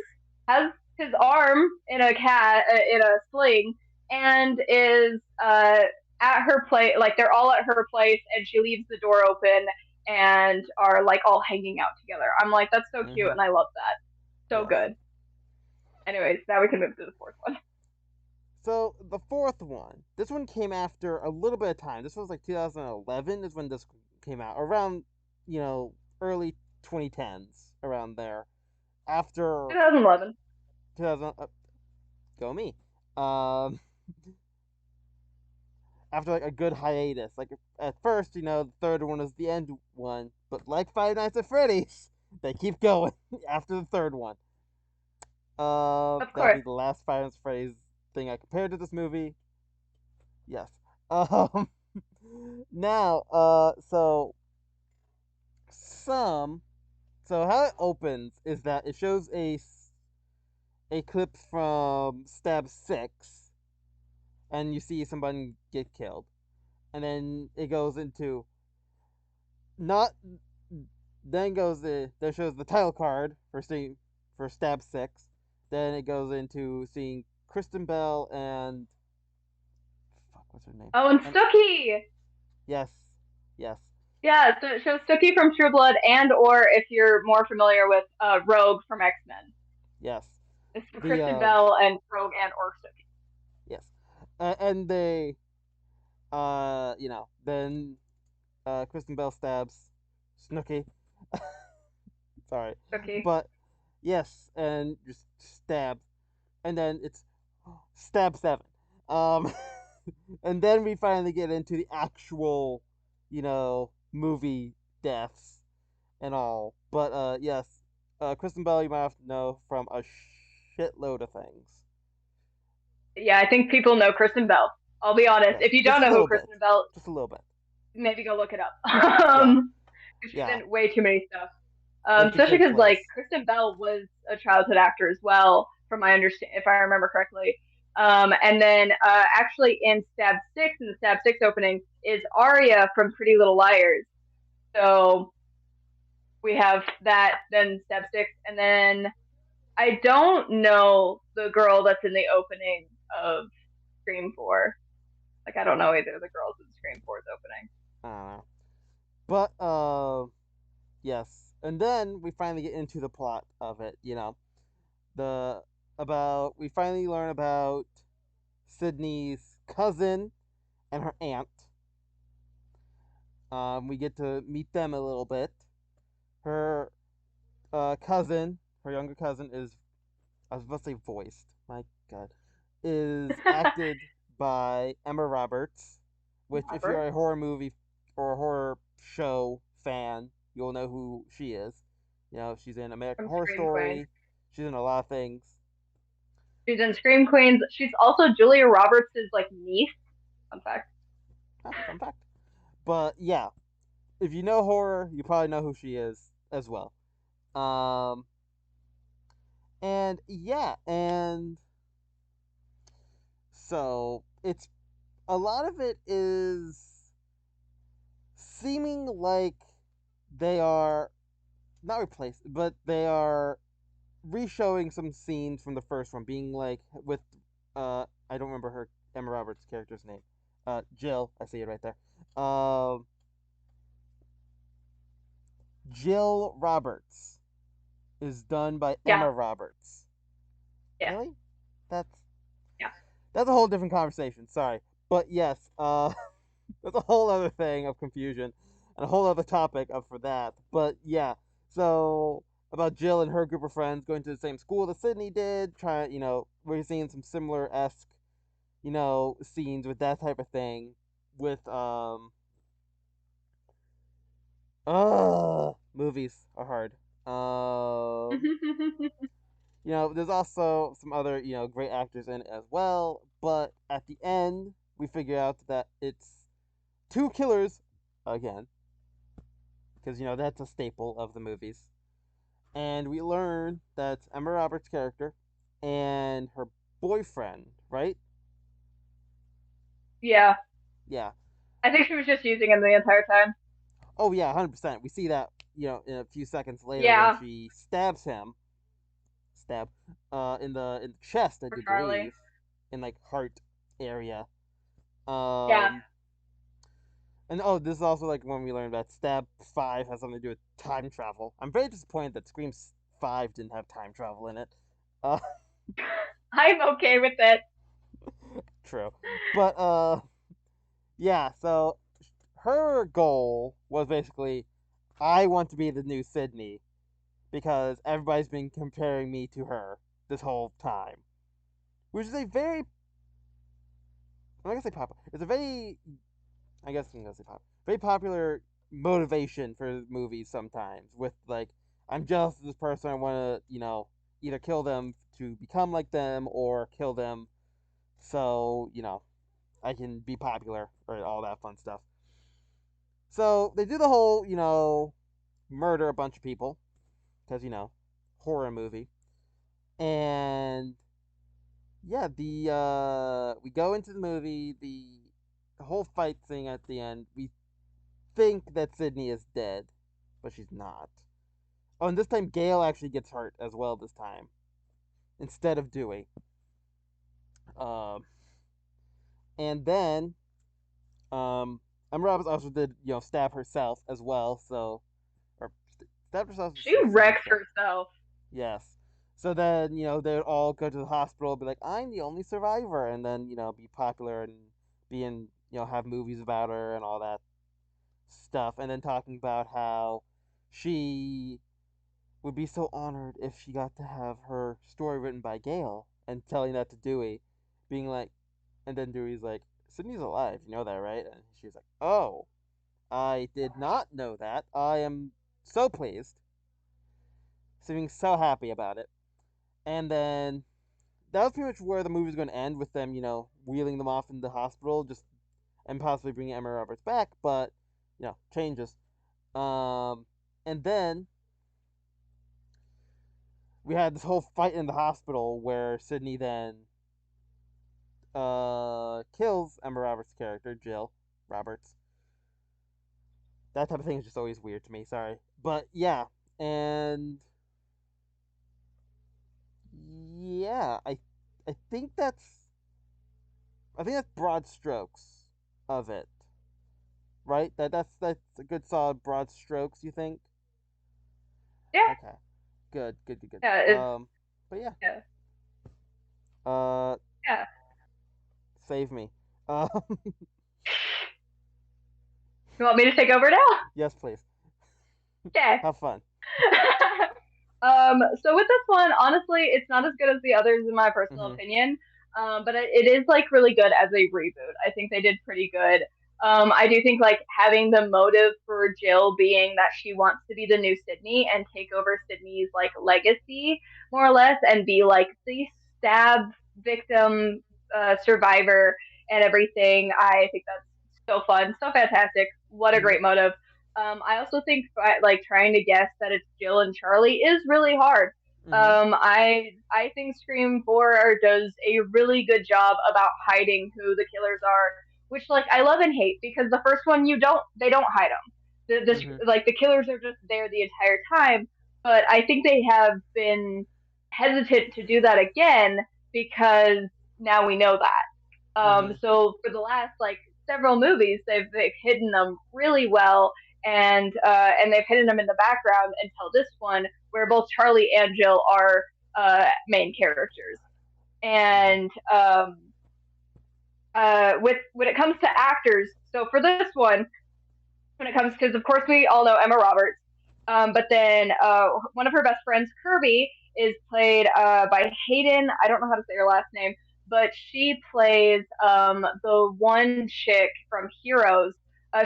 has his arm in a in a sling, and is at her place. Like they're all at her place, and she leaves the door open and are like all hanging out together. I'm like, that's so cute, Mm-hmm. and I love that. So Yes. good. Anyways, now we can move to the fourth one. So the fourth one, this one came after a little bit of time. This was like 2011 is when this came out, around you know early 2010s, around there. After 2011. 2000, go me. Um, After like a good hiatus, like at first, the third one is the end one, but like Five Nights at Freddy's, they keep going after the third one. Of That'll course. be the last Five Nights at Freddy's thing I compared to this movie. Yes. Um. Now, so some, so how it opens is that it shows a clip from Stab 6, and you see somebody get killed, and then it goes into not then goes that shows the title card for Stab 6. Then it goes into seeing Kristen Bell and fuck, what's her name? Oh, and And Sookie. yes, yes, Yeah, so it shows Sookie from True Blood, and or if you're more familiar with Rogue from X Men, yes. it's The Kristen Bell and Rogue and or Sookie. yes, and they then Kristen Bell stabs Snooky. Sorry, Sookie. but yes, and just stabs, and then it's stab 7. Um, and then we finally get into the actual, movie deaths and all. But yes, Kristen Bell you might have to know from a shitload of things. Yeah, I think people know Kristen Bell. I'll be honest. Yes, If you just don't a know who little bit, Kristen Bell, just a little bit. maybe go look it up. Yeah, She's yeah, in way too many stuff. like the Especially Good because like Place. Kristen Bell was a childhood actor as well, from my understand if I remember correctly. And then actually in Stab Six, in the Stab Six opening, is Arya from Pretty Little Liars. So we have that, then Stab Six, and then I don't know the girl that's in the opening of Scream Four. Like I don't know either of the girls in Scream Four's opening. I don't know, but yes, and then we finally get into the plot of it. The about we finally learn about Sydney's cousin and her aunt. We get to meet them a little bit. Her cousin, her younger cousin, is I was about to say voiced. My God, is acted by Emma Roberts, which if you're Robert. a horror movie or a horror show fan, you'll know who she is. She's in American From Horror Scream Queens. Story. She's in a lot of things. She's in Scream Queens. She's also Julia Roberts' like niece. Fun fact. Huh, fun fact. But yeah, if you know horror, you probably know who she is as well. Um, and yeah, and so it's a lot of it is seeming like they are not replaced, but they are re-showing some scenes from the first one, being like with I don't remember her Emma Roberts' character's name. Jill, I see it right there. Jill Roberts is done by Yeah, Emma Roberts. yeah, Really? That's yeah. that's a whole different conversation. Sorry, but yes, that's a whole other thing of confusion and a whole other topic of for that. But yeah, so about Jill and her group of friends going to the same school that Sydney did, trying, we're seeing some similar esque, scenes with that type of thing. With movies are hard. There's also some other, great actors in it as well. But at the end, we figure out that it's two killers again, because that's a staple of the movies. And we learn that Emma Roberts' character and her boyfriend, right? Yeah. Yeah. I think she was just using him the entire time. Oh yeah, 100%. We see that, in a few seconds later when Yeah, she stabs him, stab, in the chest, I for do Charlie. believe, in like heart area. Yeah. Um, and oh, this is also like when we learned that Stab 5 has something to do with time travel. I'm very disappointed that Scream 5 didn't have time travel in it. Uh, I'm okay with it. true. But yeah, so her goal was basically, I want to be the new Sydney because everybody's been comparing me to her this whole time, which is a very, I'm not gonna say popular. It's a very, I guess I'm gonna say popular, very popular motivation for movies sometimes. With like, I'm jealous of this person. I want to, either kill them to become like them or kill them so I can be popular or all that fun stuff. So they do the whole, murder a bunch of people because horror movie, and yeah, the we go into the movie, the whole fight thing at the end. We think that Sydney is dead, but she's not. Oh, and this time Gail actually gets hurt as well. This time instead of Dewey. Um, and then Emma Roberts also did stab herself as well. So or stabbed herself She with Sydney's wrecks gun. herself. Yes. So then, they'd all go to the hospital, be like, I'm the only survivor, and then, be popular and be in, have movies about her and all that stuff. And then talking about how she would be so honored if she got to have her story written by Gail and telling that to Dewey, being like, and then Dewey's like, Sydney's alive, you know that, right? And she's like, oh, I did not know that. I am so pleased, seeming so happy about it. And then that was pretty much where the movie was going to end, with them, wheeling them off in the hospital, just and possibly bringing Emma Roberts back, but changes. Um, and then we had this whole fight in the hospital where Sydney then kills Emma Roberts' character, Jill Roberts. That type of thing is just always weird to me. Sorry, but yeah, and yeah, I think that's broad strokes of it, right? That's a good solid broad strokes. You think? Yeah, Okay, good, good, good, yeah, good. it's But yeah, yeah, uh, yeah. save me. Um, You want me to take over now? yes, please. Okay. Have fun. So with this one, honestly, it's not as good as the others in my personal Mm-hmm. opinion. But it is like really good as a reboot. I think they did pretty good. I do think like having the motive for Jill being that she wants to be the new Sydney and take over Sydney's like legacy more or less and be like the stab victim survivor and everything. I think that's so fun, so fantastic. What a Mm-hmm. great motive. I also think like trying to guess that it's Jill and Charlie is really hard. Mm-hmm. I think Scream 4 does a really good job about hiding who the killers are, which like I love and hate because the first one they don't hide them. Mm-hmm. Like the killers are just there the entire time, but I think they have been hesitant to do that again because now we know that. Mm-hmm. So for the last like several movies, they've hidden them really well, and they've hidden them in the background until this one, where both Charlie and Jill are main characters. Mm-hmm. And with when it comes to actors, so for this one, when it comes because of course we all know Emma Roberts, but then one of her best friends, Kirby, is played by Hayden. I don't know how to say her last name, but she plays the one chick from Heroes.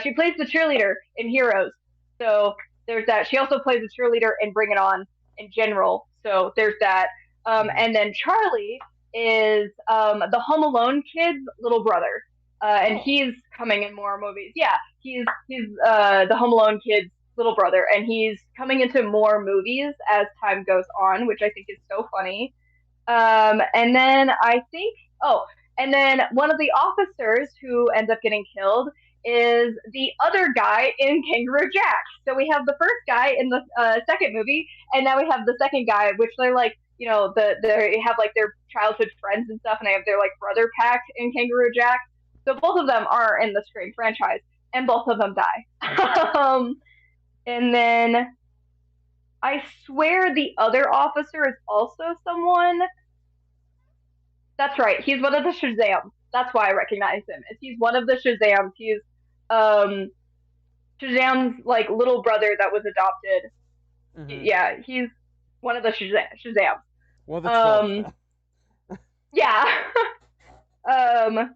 She plays the cheerleader in Heroes. So there's that. She also plays the cheerleader in Bring It On in general. So there's that. Mm-hmm. And then Charlie is the Home Alone kid's little brother. And Oh. he's coming in more movies. Yeah, he's the Home Alone kid's little brother, and he's coming into more movies as time goes on, which I think is so funny. And then I think, oh, and then one of the officers who ends up getting killed is the other guy in Kangaroo Jack. So we have the first guy in the second movie, and now we have the second guy, which they're like, they have like their childhood friends and stuff, and they have their like brother pack in Kangaroo Jack. So both of them are in the Scream franchise, and both of them die. And then I swear the other officer is also someone. That's right. He's one of the Shazams. That's why I recognize him. Is he's one of the Shazams. He's um Shazam's like little brother that was adopted. Mm-hmm. Yeah, he's one of the Shazams. One of the 12. Um, yeah. um,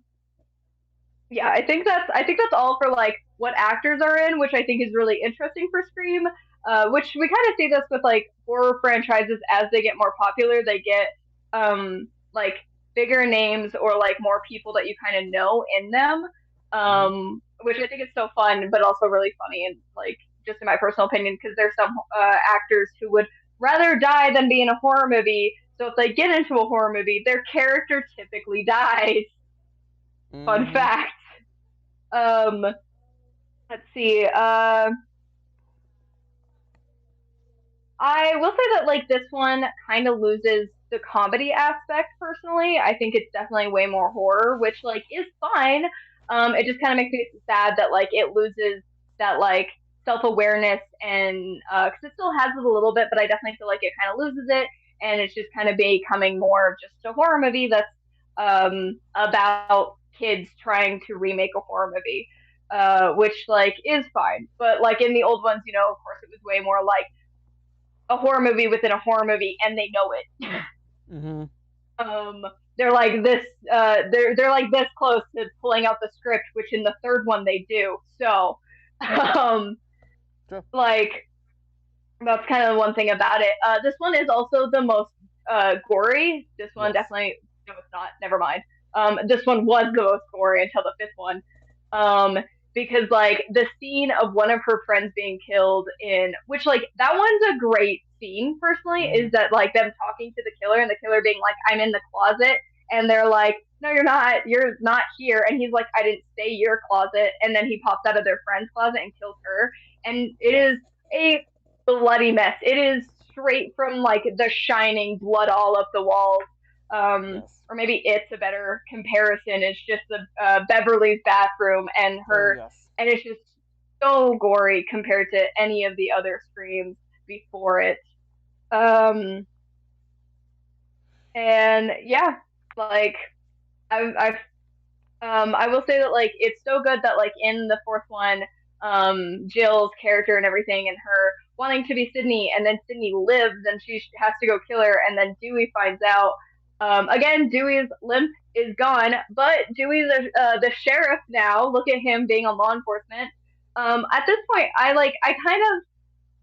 yeah. I think that's all for like what actors are in, which I think is really interesting for Scream. Which we kind of see this with like horror franchises as they get more popular, they get like bigger names or like more people that you kind of know in them. Mm-hmm. Which I think is so fun, but also really funny and like just in my personal opinion, because there's some actors who would rather die than be in a horror movie. So if they get into a horror movie, their character typically dies. Fun Mm-hmm. fact. Um, let's see. I will say that like this one kind of loses the comedy aspect personally. I think it's definitely way more horror, which like is fine. It just kind of makes me sad that like it loses that like self awareness and because it still has it a little bit, but I definitely feel like it kind of loses it, and it's just kind of becoming more of just a horror movie that's about kids trying to remake a horror movie, which like is fine. But like in the old ones, of course, it was way more like a horror movie within a horror movie, and they know it. Mm-hmm. They're like this. They're like this close to pulling out the script, which in the third one they do. So, um, Sure. like that's kind of one thing about it. This one is also the most gory. This one Yes. definitely. No, it's not. Never mind. This one was the most gory until the fifth one. Um, because like the scene of one of her friends being killed in which like that one's a great scene personally, Mm-hmm. is that like them talking to the killer and the killer being like, I'm in the closet, and they're like, no, you're not here, and he's like, I didn't stay your closet, and then he pops out of their friend's closet and kills her, and it Yes. is a bloody mess. It is straight from like The Shining, blood all up the walls. Yes. Or maybe it's a better comparison. It's just the Beverly's bathroom and Oh, her, yes. and it's just so gory compared to any of the other screams before it. Um, and yeah, like I've I will say that like it's so good that like in the fourth one, Jill's character and everything, and her wanting to be Sydney, and then Sydney lives, and she has to go kill her, and then Dewey finds out. Again, Dewey's limp is gone, but Dewey's the sheriff now. Look at him being on law enforcement. At this point, I kind of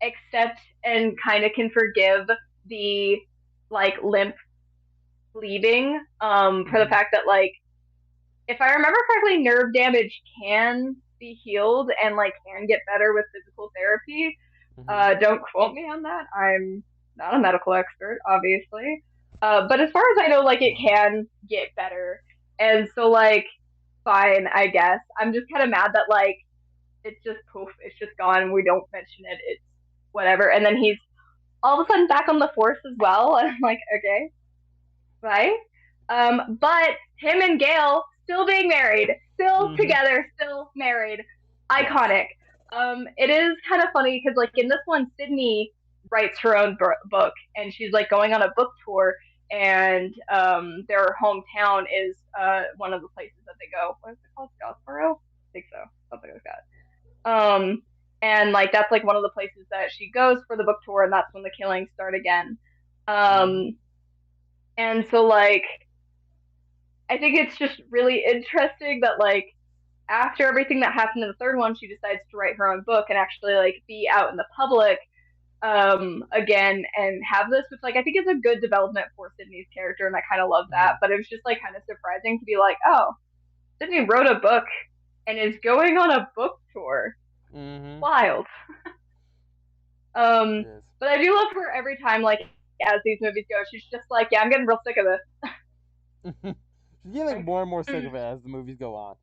accept and kind of can forgive the like limp leaving for the Mm-hmm. fact that like if I remember correctly, nerve damage can be healed and like can get better with physical therapy. Mm-hmm. Don't quote me on that. I'm not a medical expert, obviously. But as far as I know, like it can get better. And so like fine, I guess. I'm just kind of mad that like it's just poof, it's just gone. We don't mention it. It's whatever. And then he's all of a sudden back on the force as well. And I'm like, okay, right? But him and Gail still being married, still Mm-hmm. together, still married, Yes. iconic. It is kind of funny because like in this one, Sydney writes her own book, and she's like going on a book tour, and their hometown is one of the places that they go. What is it called? Scottsboro? I think so, something like that. And like that's like one of the places that she goes for the book tour, and that's when the killings start again. Mm-hmm. Um, and so like I think it's just really interesting that like after everything that happened in the third one, she decides to write her own book and actually like be out in the public again and have this, which like I think is a good development for Sydney's character, and I kind of love that. Mm-hmm. But it was just like kind of surprising to be like, oh, Sydney wrote a book and is going on a book tour. Mm-hmm. Wild. It Um, is. but I do love her every time, like as these movies go. She's just like, yeah, I'm getting real sick of this. She's getting Like, more and more sick of it as the movies go on.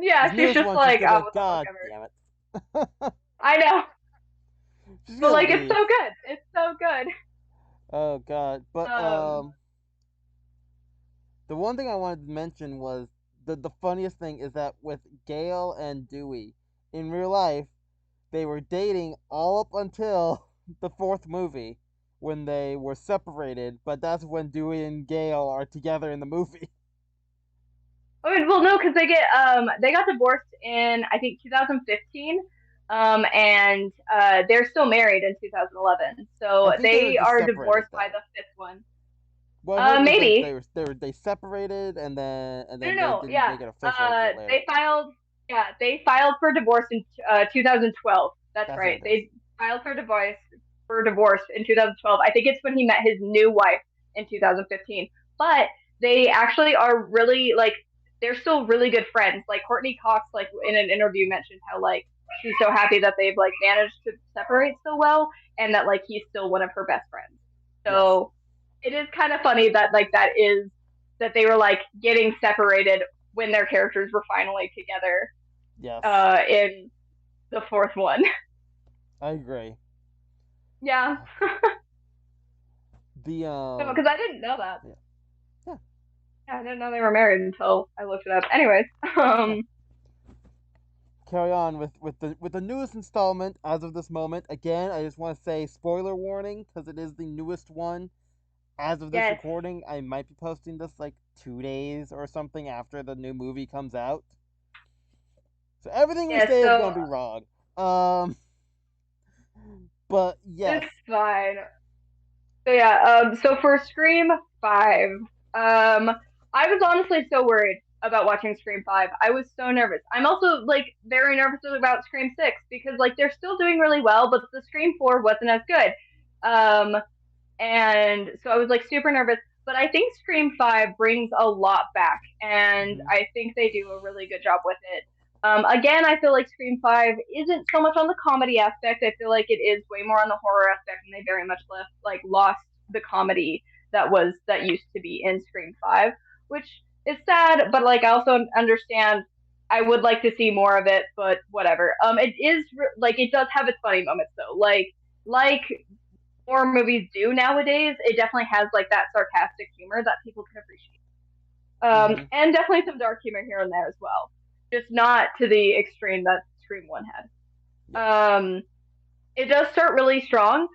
This yeah, she's newest just one, she's like, gonna be oh, like, what the fuck God ever. damn it. I know, She's but gonna like it's leave. so good. It's so good. Oh God. But Um, the one thing I wanted to mention was the funniest thing is that with Gail and Dewey in real life, they were dating all up until the fourth movie when they were separated. But that's when Dewey and Gail are together in the movie. I mean, well, no, because they got divorced in I think 2015, and they're still married in 2011. I So think they were they just are separated divorced by though. the fifth one. What I heard was Maybe. they separated and No, then no, they no. didn't Yeah. make it official until later. They filed for divorce in 2012. That's That's what right. it is. They filed for divorce in 2012. I think it's when he met his new wife in 2015. But they actually are really like they're still really good friends. Like Courtney Cox, like in an interview, mentioned how like she's so happy that they've like managed to separate so well, and that like he's still one of her best friends. Yes. So it is kind of funny that like that they were like getting separated when their characters were finally together Yes. in the fourth one. I agree. Yeah, The because I didn't know that. yeah. Yeah. Yeah, I didn't know they were married until I looked it up. Anyways, Yeah. Carry on with the newest installment as of this moment. Again, I just want to say spoiler warning because it is the newest one. As of this yes, recording, I might be posting this like 2 days or something after the new movie comes out. So everything we yes. say is So gonna be wrong. Um, but yes. it's fine. So yeah, so for Scream 5, I was honestly so worried about watching Scream 5. I was so nervous. I'm also like very nervous about Scream 6 because like they're still doing really well, but the Scream 4 wasn't as good. Um, and so I was like super nervous. But I think Scream 5 brings a lot back, and Mm-hmm. I think they do a really good job with it. Again, I feel like Scream 5 isn't so much on the comedy aspect. I feel like it is way more on the horror aspect, and they very much lost the comedy that used to be in Scream 5, which is sad. But like I also understand. I would like to see more of it, but whatever. It is like it does have its funny moments though. Like horror movies do nowadays, it definitely has like that sarcastic humor that people can appreciate. Mm-hmm. And definitely some dark humor here and there as well, just not to the extreme that Scream One had. Yes. It does start really strong.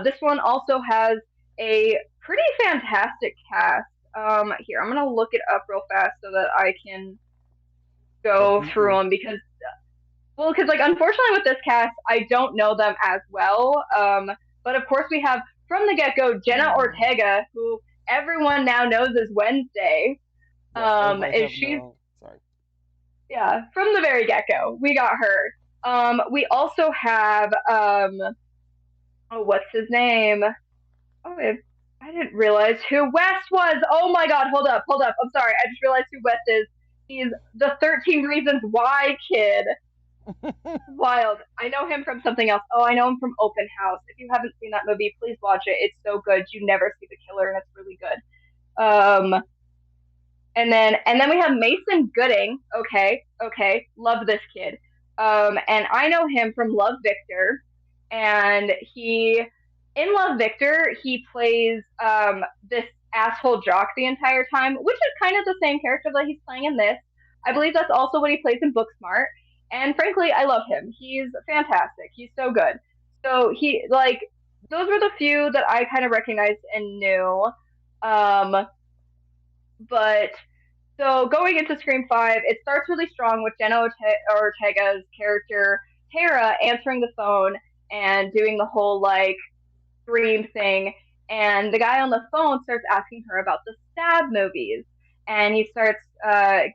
This one also has a pretty fantastic cast. Here I'm gonna look it up real fast so that I can But go beat through me. them because like unfortunately with this cast, I don't know them as well. But of course we have from the get go Jenna Ortega, who everyone now knows as Wednesday. Yes, everybody Is have she's no. Sorry. yeah, from the very get go, we got her. We also have oh, what's his name? Oh, I didn't realize who Wes was. Oh my God, hold up. I'm sorry, I just realized who Wes is. He's the 13 Reasons Why kid. Wild. I know him from something else. Oh, I know him from Open House. If you haven't seen that movie, please watch it. It's so good. You never see the killer, and it's really good. And then we have Mason Gooding. Okay, love this kid. And I know him from Love Victor, and he in Love Victor he plays this asshole jock the entire time, which is kind of the same character that he's playing in this. I believe that's also what he plays in Booksmart, and frankly, I love him. He's fantastic. He's so good. So he like those were the few that I kind of recognized and knew. Um, but so going into Scream 5, it starts really strong with Jenna Ortega's character Tara answering the phone and doing the whole like Scream thing. And the guy on the phone starts asking her about the Stab movies. And he starts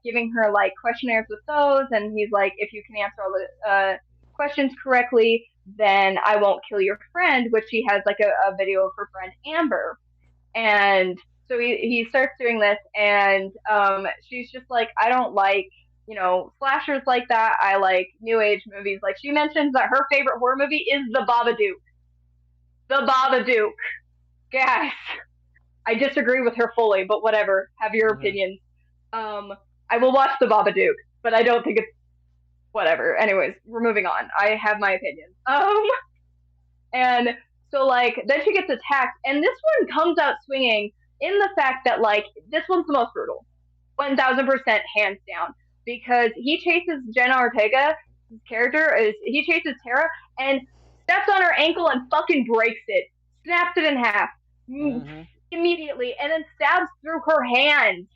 giving her like questionnaires with those. And he's like, if you can answer all the questions correctly, then I won't kill your friend, which he has like a video of her friend Amber. And so he starts doing this, and she's just like, I don't like, slashers like that. I like new age movies. Like she mentions that her favorite horror movie is The Babadook. The Babadook. Guys, I disagree with her fully, but whatever. Have your Hmm. opinions. Um, I will watch The Babadook, but I don't think it's whatever. Anyways, we're moving on. I have my opinions. And so like then she gets attacked, and this one comes out swinging in the fact that like this one's the most brutal, 1,000% hands down, because he chases Jenna Ortega. His character is he chases Tara and steps on her ankle and fucking breaks it, snaps it in half Hmm. immediately, and then stabs through her hand.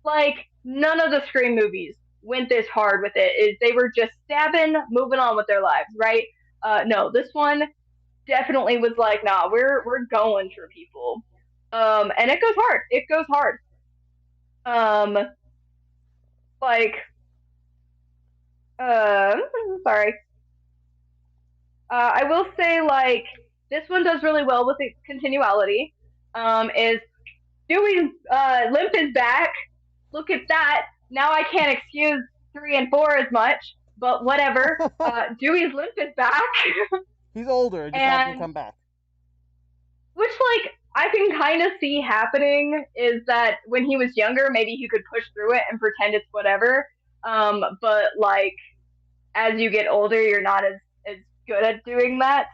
Like none of the Scream movies went this hard with it. Is they were just stabbing, moving on with their lives, right? No, this one definitely was like, nah, we're going for people. And it goes hard. It goes hard. Um, like, uh, sorry. I will say like this one does really well with its continuality. Is Dewey's limp is back. Look at that. Now I can't excuse 3 and 4 as much, but whatever. Dewey's limp is back, He's older. It just happened to and come back. which like I can kind of see happening is that when he was younger, maybe he could push through it and pretend it's whatever. But like as you get older, you're not as good at doing that.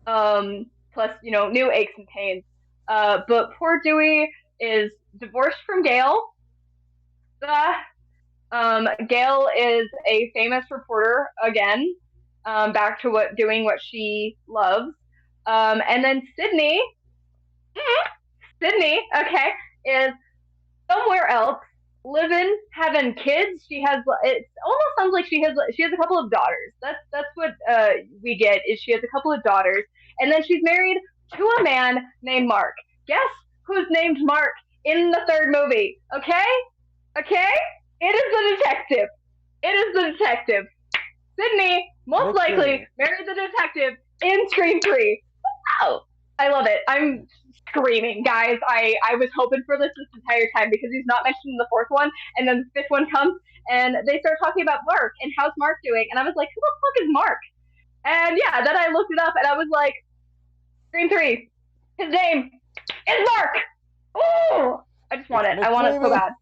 Plus, new aches and pains. But poor Dewey is divorced from Gail. Uh, Gail is a famous reporter again, back to doing what she loves. And then Sydney, okay, is somewhere else, living, having kids. She has. It almost sounds like she has a couple of daughters. That's what we get is she has a couple of daughters, and then she's married to a man named Mark. Guess who's named Mark in the third movie? Okay, it is the detective. It is the detective. Sydney most Looks likely good. married the detective in Scream 3. Oh, I love it. I'm screaming, guys. I was hoping for this entire time because he's not mentioned in the fourth one, and then the fifth one comes, and they start talking about Mark and how's Mark doing, and I was like, who the fuck is Mark? And yeah, then I looked it up, and I was like, Scream 3. His name is Mark. Oh, I just want It's it. I want it so McDreamy. bad.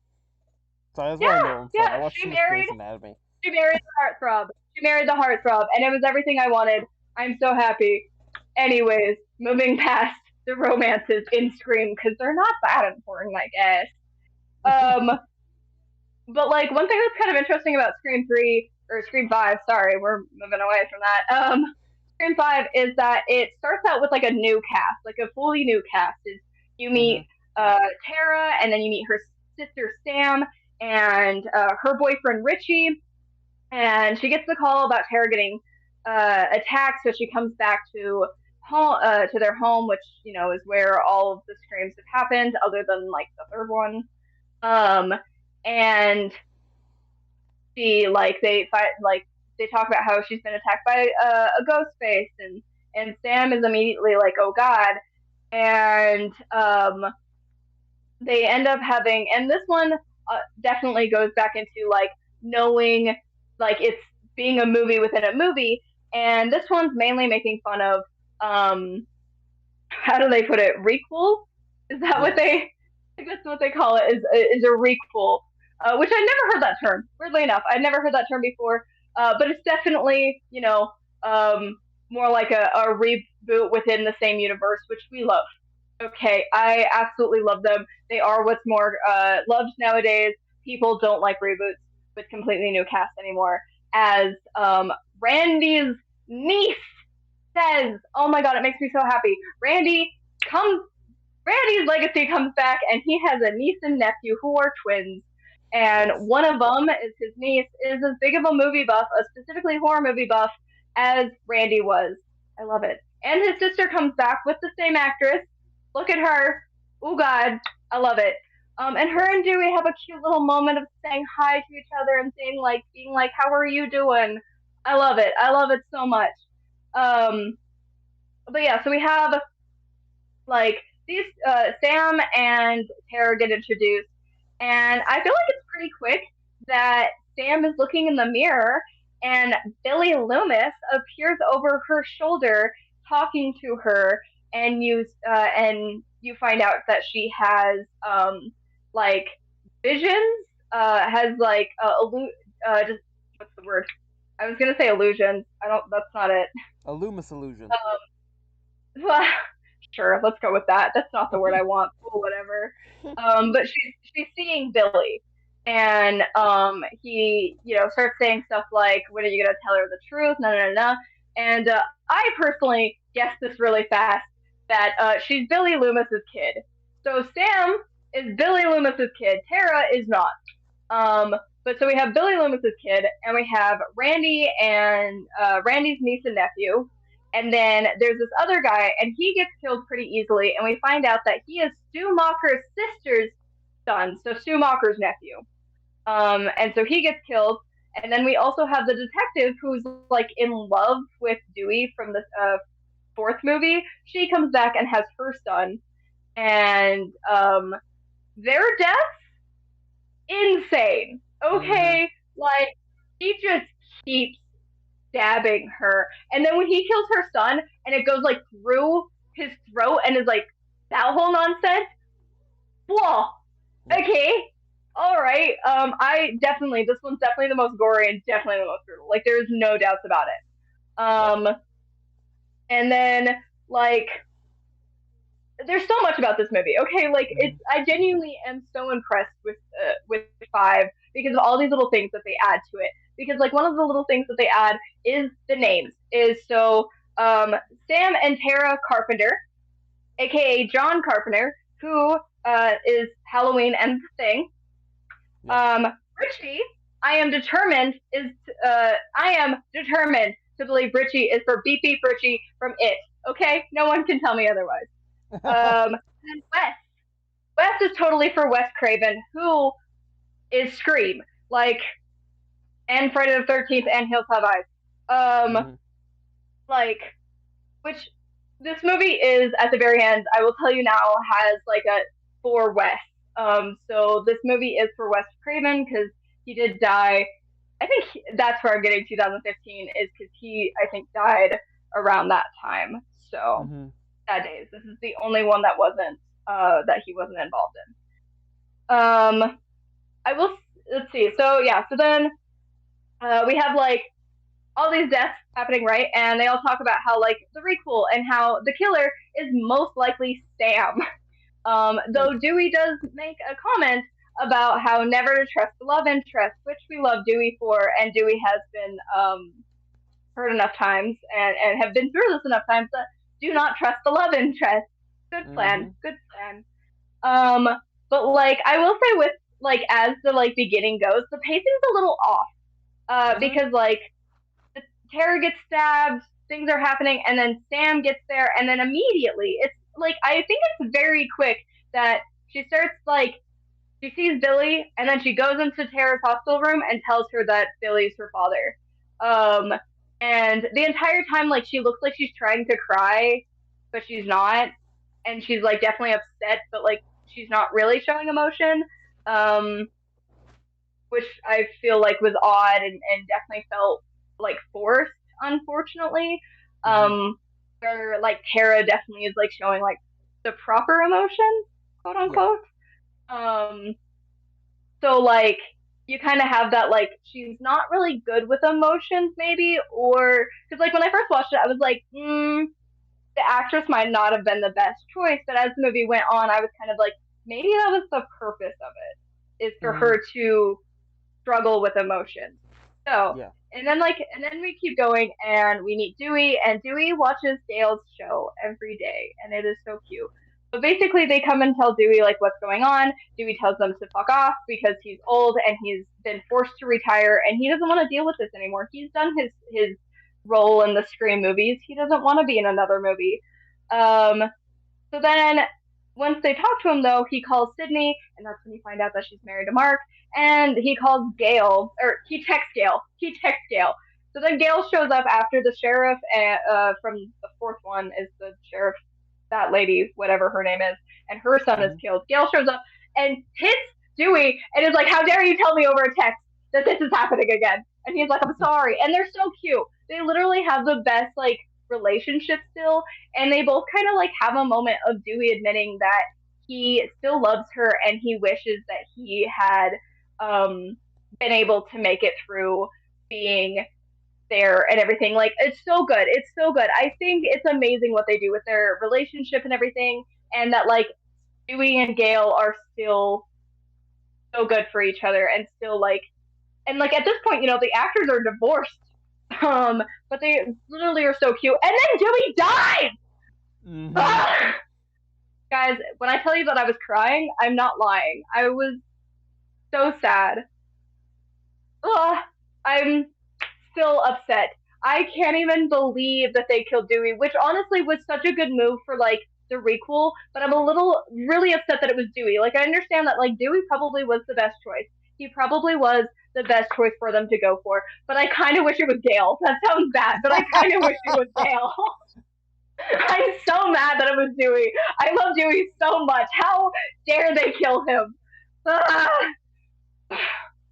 So that's what I Yeah, know him from. I yeah. watched too much Grey's Anatomy. She married the heartthrob. She married the heartthrob, and it was everything I wanted. I'm so happy. Anyways, moving past the romances in Scream because they're not that important, I guess. Um, but like one thing that's kind of interesting about Scream 3 or Scream 5, sorry, we're moving away from that. Scream 5 is that it starts out with like a new cast, like a fully new cast. Is you Hmm. meet Tara, and then you meet her sister Sam, and her boyfriend Richie, and she gets the call about Tara getting attacked, so she comes back to home, to their home, which is where all of the screams have happened, other than like the third one. Um, and she like they fight like they talk about how she's been attacked by a ghost face, and Sam is immediately like, oh god, and they end up having, and this one definitely goes back into like knowing, like it's being a movie within a movie, and this one's mainly making fun of how do they put it, requel, is that what Yes. they, I think that's what they call it, is a requel, which I never heard that term, weirdly enough I never heard that term before, but it's definitely um, more like a reboot within the same universe, which we love. Okay, I absolutely love them. They are what's more loved nowadays. People don't like reboots with completely new cast anymore. As Randy's niece says, "Oh my god, it makes me so happy." Comes Randy's legacy comes back, and he has a niece and nephew who are twins. And Yes. one of them is his niece, is as big of a movie buff, a specifically horror movie buff, as Randy was. I love it. And his sister comes back with the same actress. Look at her. Oh God, I love it. And her Yes. and Dewey have a cute little moment of saying hi to each other and saying like, being like, "How are you doing?" I love it. I love it so much. Um, but yeah, so we have like these Sam and Tara get introduced, and I feel like it's pretty quick that Sam is looking in the mirror, and Billy Loomis appears over her shoulder talking to her, and you find out that she has like visions, has like just what's the word? I was gonna say illusions. I don't. That's not it. A Loomis illusion. Well, sure, let's go with that. That's not the word I want. Cool, whatever. But she's seeing Billy, and he starts saying stuff like, "When are you gonna tell her the truth?" No, no, no, no. And I personally guessed this really fast that she's Billy Loomis's kid. So Sam is Billy Loomis's kid. Tara is not. But so we have Billy Loomis's kid, and we have Randy and Randy's niece and nephew, and then there's this other guy, and he gets killed pretty easily, and we find out that he is Stu Macher's sister's son, so Stu Macher's nephew. And so he gets killed, and then we also have the detective who's like in love with Dewey from the fourth movie. She comes back and has her son, and their death insane. Mm-hmm. Okay, like he just keeps stabbing her, and then when he kills her son, and it goes like through his throat and is like that whole nonsense. Whoa. Yep. Okay. All right. I definitely, this one's definitely the most gory and definitely the most brutal. Like there's no doubts about it. Yep. And then like there's so much about this movie. Okay, like Mm-hmm. it's, I genuinely am so impressed with five because of all these little things that they add to it. Because like one of the little things that they add is the names. Is so Sam and Tara Carpenter, aka John Carpenter, who is Halloween and the Thing. Yep. Richie, I am determined to believe Richie is for Beep Beep Richie from It. Okay, no one can tell me otherwise. And Wes. Wes is totally for Wes Craven, who is Scream, like, and Friday the 13th and Hills Have Eyes. Um, Mm-hmm. like, which this movie is at the very end. I will tell you now has like a for Wes. So this movie is for Wes Craven because he did die. I think that's where I'm getting 2015 is because he I think died around that time. So Mm-hmm. that days. This is the only one that he wasn't involved in. I will let's see. So yeah, so then we have like all these deaths happening, right? And they all talk about how like the requel and how the killer is most likely Sam. Though Dewey does make a comment about how never to trust the love interest, which we love Dewey for, and Dewey has been hurt enough times and have been through this enough times that do not trust the love interest. Good plan, Mm-hmm. good plan. Um, but like I will say with like as the like beginning goes, the pacing's a little off. Mm-hmm. Because like Tara gets stabbed. things are happening, and then Sam gets there, and then immediately it's like I think it's very quick that she starts like she sees Billy, and then she goes into Tara's hospital room and tells her that Billy's her father. Um, and the entire time, like she looks like she's trying to cry, but she's not, and she's like definitely upset, but like she's not really showing emotion. Um, which I feel like was odd and definitely felt like forced, unfortunately. Mm-hmm. Um, where like Tara definitely is like showing like the proper emotion, quote Yeah. unquote. Um, so like you kind of have that like she's not really good with emotions maybe, or because like when I first watched it I was like the actress might not have been the best choice, but as the movie went on I was kind of like maybe that was the purpose of it, is for Mm-hmm. her to struggle with emotions. So, Yeah. and then we keep going and we meet Dewey, and Dewey watches Dale's show every day, and it is so cute. But basically, they come and tell Dewey like what's going on. Dewey tells them to fuck off because he's old and he's been forced to retire, and he doesn't want to deal with this anymore. He's done his role in the Scream movies. He doesn't want to be in another movie. Um, so then once they talk to him though, he calls Sydney, and that's when you find out that she's married to Mark. And he calls Gail, or he texts Gail. He texts Gail. So then Gail shows up after the sheriff from the fourth one is the sheriff, that lady, whatever her name is, and her son is Mm-hmm. killed. Gail shows up and hits Dewey and is like, "How dare you tell me over a text that this is happening again?" And he's like, "I'm sorry." And they're so cute. They literally have the best like relationship still, and they both kind of like have a moment of Dewey admitting that he still loves her and he wishes that he had um been able to make it through being there and everything. Like it's so good. It's so good. I think it's amazing what they do with their relationship and everything, and that like Dewey and Gail are still so good for each other and still like and like at this point, the actors are divorced. But they literally are so cute. And then Dewey died. Mm-hmm. Ugh! Guys, when I tell you that I was crying, I'm not lying. I was so sad. Ugh, I'm still upset. I can't even believe that they killed Dewey, which honestly was such a good move for like the requel, but I'm a little really upset that it was Dewey. Like I understand that like Dewey probably was the best choice. He probably was the best choice for them to go for, but I kind of wish it was Gale. That sounds bad, but I kind of wish it was Gale. I'm so mad that it was Dewey. I love Dewey so much. How dare they kill him? Ah.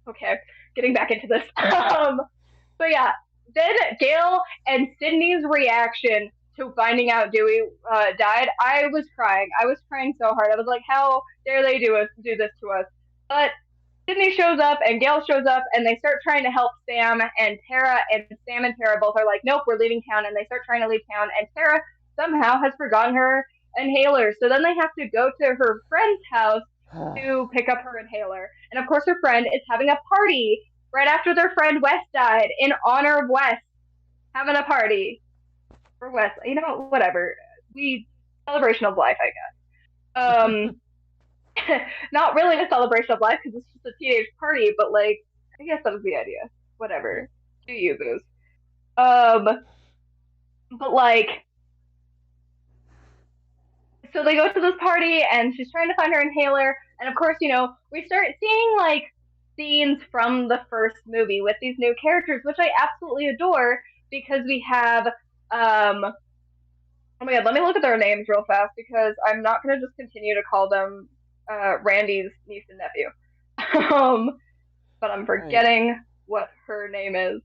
Okay, getting back into this. But yeah, then Gail and Sydney's reaction to finding out Dewey died, I was crying. I was crying so hard. I was like, how dare they do this to us? But Sydney shows up and Gail shows up and they start trying to help Sam and Tara, and Sam and Tara both are like, nope, we're leaving town, and they start trying to leave town, and Tara somehow has forgotten her inhaler. So then they have to go to her friend's house to pick up her inhaler. And of course her friend is having a party right after their friend Wes died in honor of Wes, having a party for Wes. Whatever. We celebration of life, I guess. Not really a celebration of life because it's just a teenage party, but like I guess that was the idea. Yeah. Whatever. Do you booze? Um, but like so they go to this party and she's trying to find her inhaler, and of course we start seeing like scenes from the first movie with these new characters, which I absolutely adore, because we have oh my god, let me look at their names real fast because I'm not going to just continue to call them Randy's niece and nephew. But I'm All right. forgetting what her name is.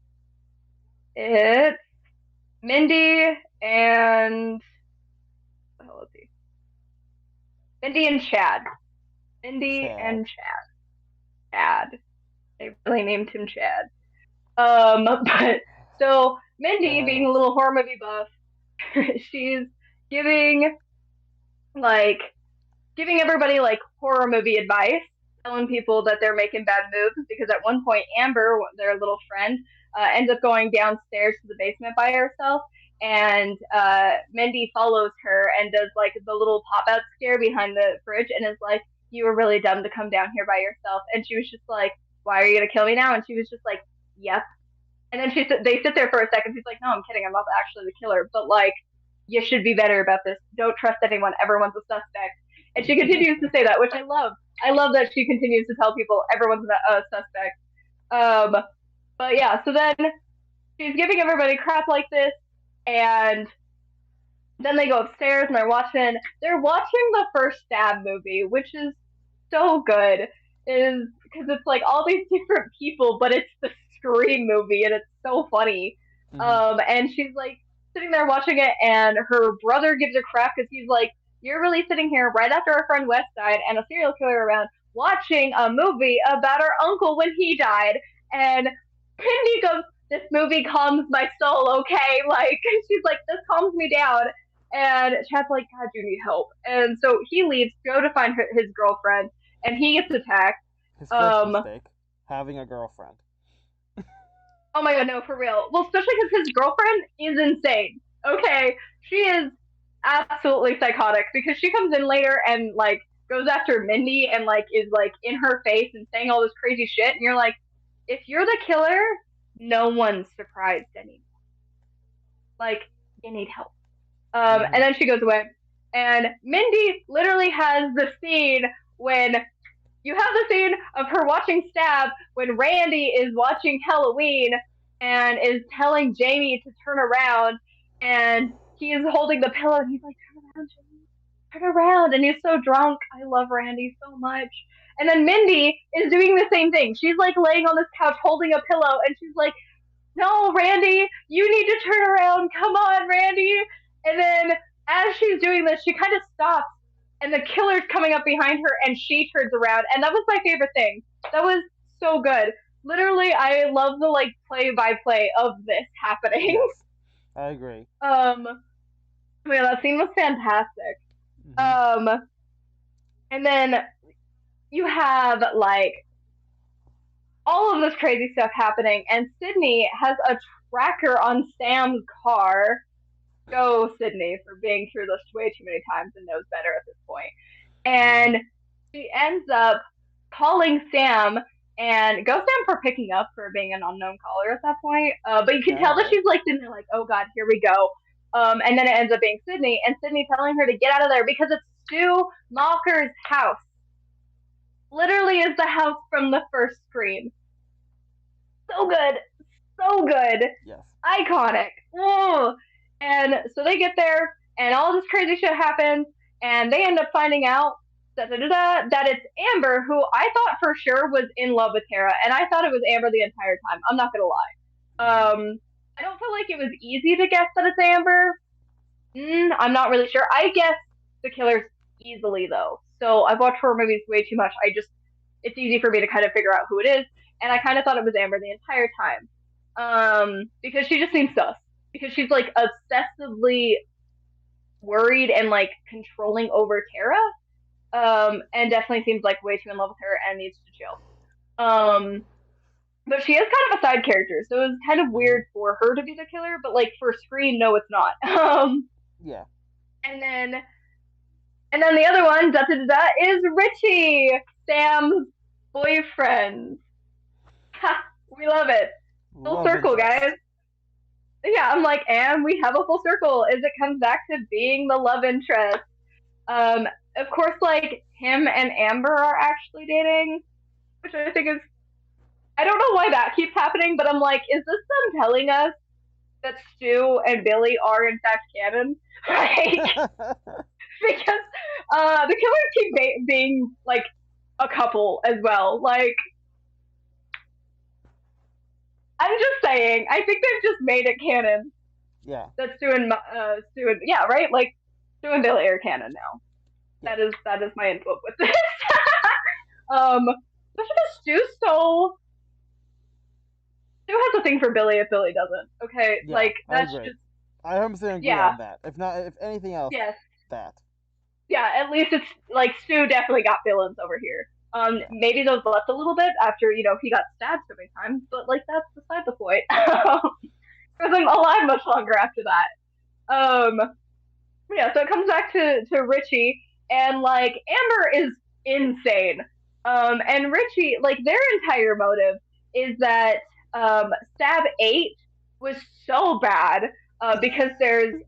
It's Mindy and what the hell is he? Mindy and Chad. Mindy Chad. and Chad. They really named him Chad. But so Mindy, being a Yes. little horror movie buff, she's giving like giving everybody like horror movie advice, telling people that they're making bad moves, because at one point Amber, their little friend, ends up going downstairs to the basement by herself, and Mindy follows her and does like the little pop out scare behind the fridge and is like, "You were really dumb to come down here by yourself." And she was just like, "Why are you gonna kill me now?" And she was just like, "Yep." And then they sit there for a second. She's like, "No, I'm kidding. I'm not actually the killer, but like, you should be better about this. Don't trust anyone. Everyone's a suspect." And she continues to say that, which I love. I love that she continues to tell people everyone's a suspect. Um, but yeah, so then she's giving everybody crap like this, and then they go upstairs and they're watching the first Stab movie, which is so good. Is because it's like all these different people, but it's the Scream movie, and it's so funny. Hmm. And she's like sitting there watching it, and her brother gives her crap because he's like, "You're really sitting here right after our friend West died and a serial killer around, watching a movie about our uncle when he died." And Mindy goes, "This movie calms my soul, okay?" Like she's like, "This calms me down." And Chad's like, "God, you need help." And so he leaves to go to find his girlfriend, and he gets attacked. His first Um, mistake, having a girlfriend. oh my god, no, for real. Well, especially because his girlfriend is insane. Okay, she is absolutely psychotic because she comes in later and like goes after Mindy and like is like in her face and saying all this crazy shit, and you're like, if you're the killer, no one's surprised anymore. Like, you need help. Hmm. And then she goes away. And Mindy literally has the scene when you have the scene of her watching Stab when Randy is watching Halloween and is telling Jamie to turn around, and he is holding the pillow and he's like, "Turn around, Jamie, turn around," and he's so drunk. I love Randy so much. And then Mindy is doing the same thing. She's like laying on this couch holding a pillow, and she's like, "No, Randy, you need to turn around. Come on, Randy." And then as she's doing this, she kind of stops and the killer's coming up behind her and she turns around. And that was my favorite thing. That was so good. Literally, I love the like play by play of this happening. Yes, I agree. Yeah, that scene was fantastic. Hmm. Um, and then you have like all of this crazy stuff happening, and Sydney has a tracker on Sam's car. Go Sydney for being through this way too many times and knows better at this point. Hmm. And she ends up calling Sam and go Sam for picking up for being an unknown caller at that point. But you can Yeah, I tell that guess. she's like sitting there like, oh god, here we go. And then it ends up being Sydney and Sydney telling her to get out of there because it's Stu Macher's house. Literally is the house from the first Scream. So good. So good. Yes. Iconic. Whoa. And so they get there, and all this crazy shit happens, and they end up finding out that it's Amber, who I thought for sure was in love with Tara, and I thought it was Amber the entire time. I'm not gonna lie. Hmm. I don't feel like it was easy to guess that it's Amber. I'm not really sure. I guess the killers easily though. So I've watched horror movies way too much. It's easy for me to kind of figure out who it is, and I kind of thought it was Amber the entire time. Because she just seems sus. Because she's like obsessively worried and like controlling over Tara. And definitely seems like way too in love with her and needs to chill. But she is kind of a side character, so it was kind of Hmm. weird for her to be the killer. But like for Scream, no, it's not. Yeah. And then the other one, is Richie, Sam's boyfriend. Ha, we love it. Full Love circle, guys. interest. Yeah, I'm like, and we have a full circle as it comes back to being the love interest. Um, of course, like him and Amber are actually dating, which I think is I don't know why that keeps happening, but I'm like, is this them telling us that Stu and Billy are in fact canon? Like, because the killers keep being like a couple as well. Like, I'm just saying, I think they've just made it canon Yeah. that Stu and yeah, right, like Stu and Billy are canon now. Yeah. That is my input with this. um, especially because Stu has a thing for Billy if Billy doesn't. Okay, Yeah, like I that's agree. just I 100% agree yeah, on that. If not, if anything else, yes, that. yeah. At least it's like Stu definitely got villains over here. Yeah. Maybe those left a little bit after he got stabbed so many times, but like that's beside the point. Because I'm alive much longer after that. Yeah, so it comes back to Richie, and like Amber is insane. And Richie, like their entire motive is that Stab 8 was so bad because there's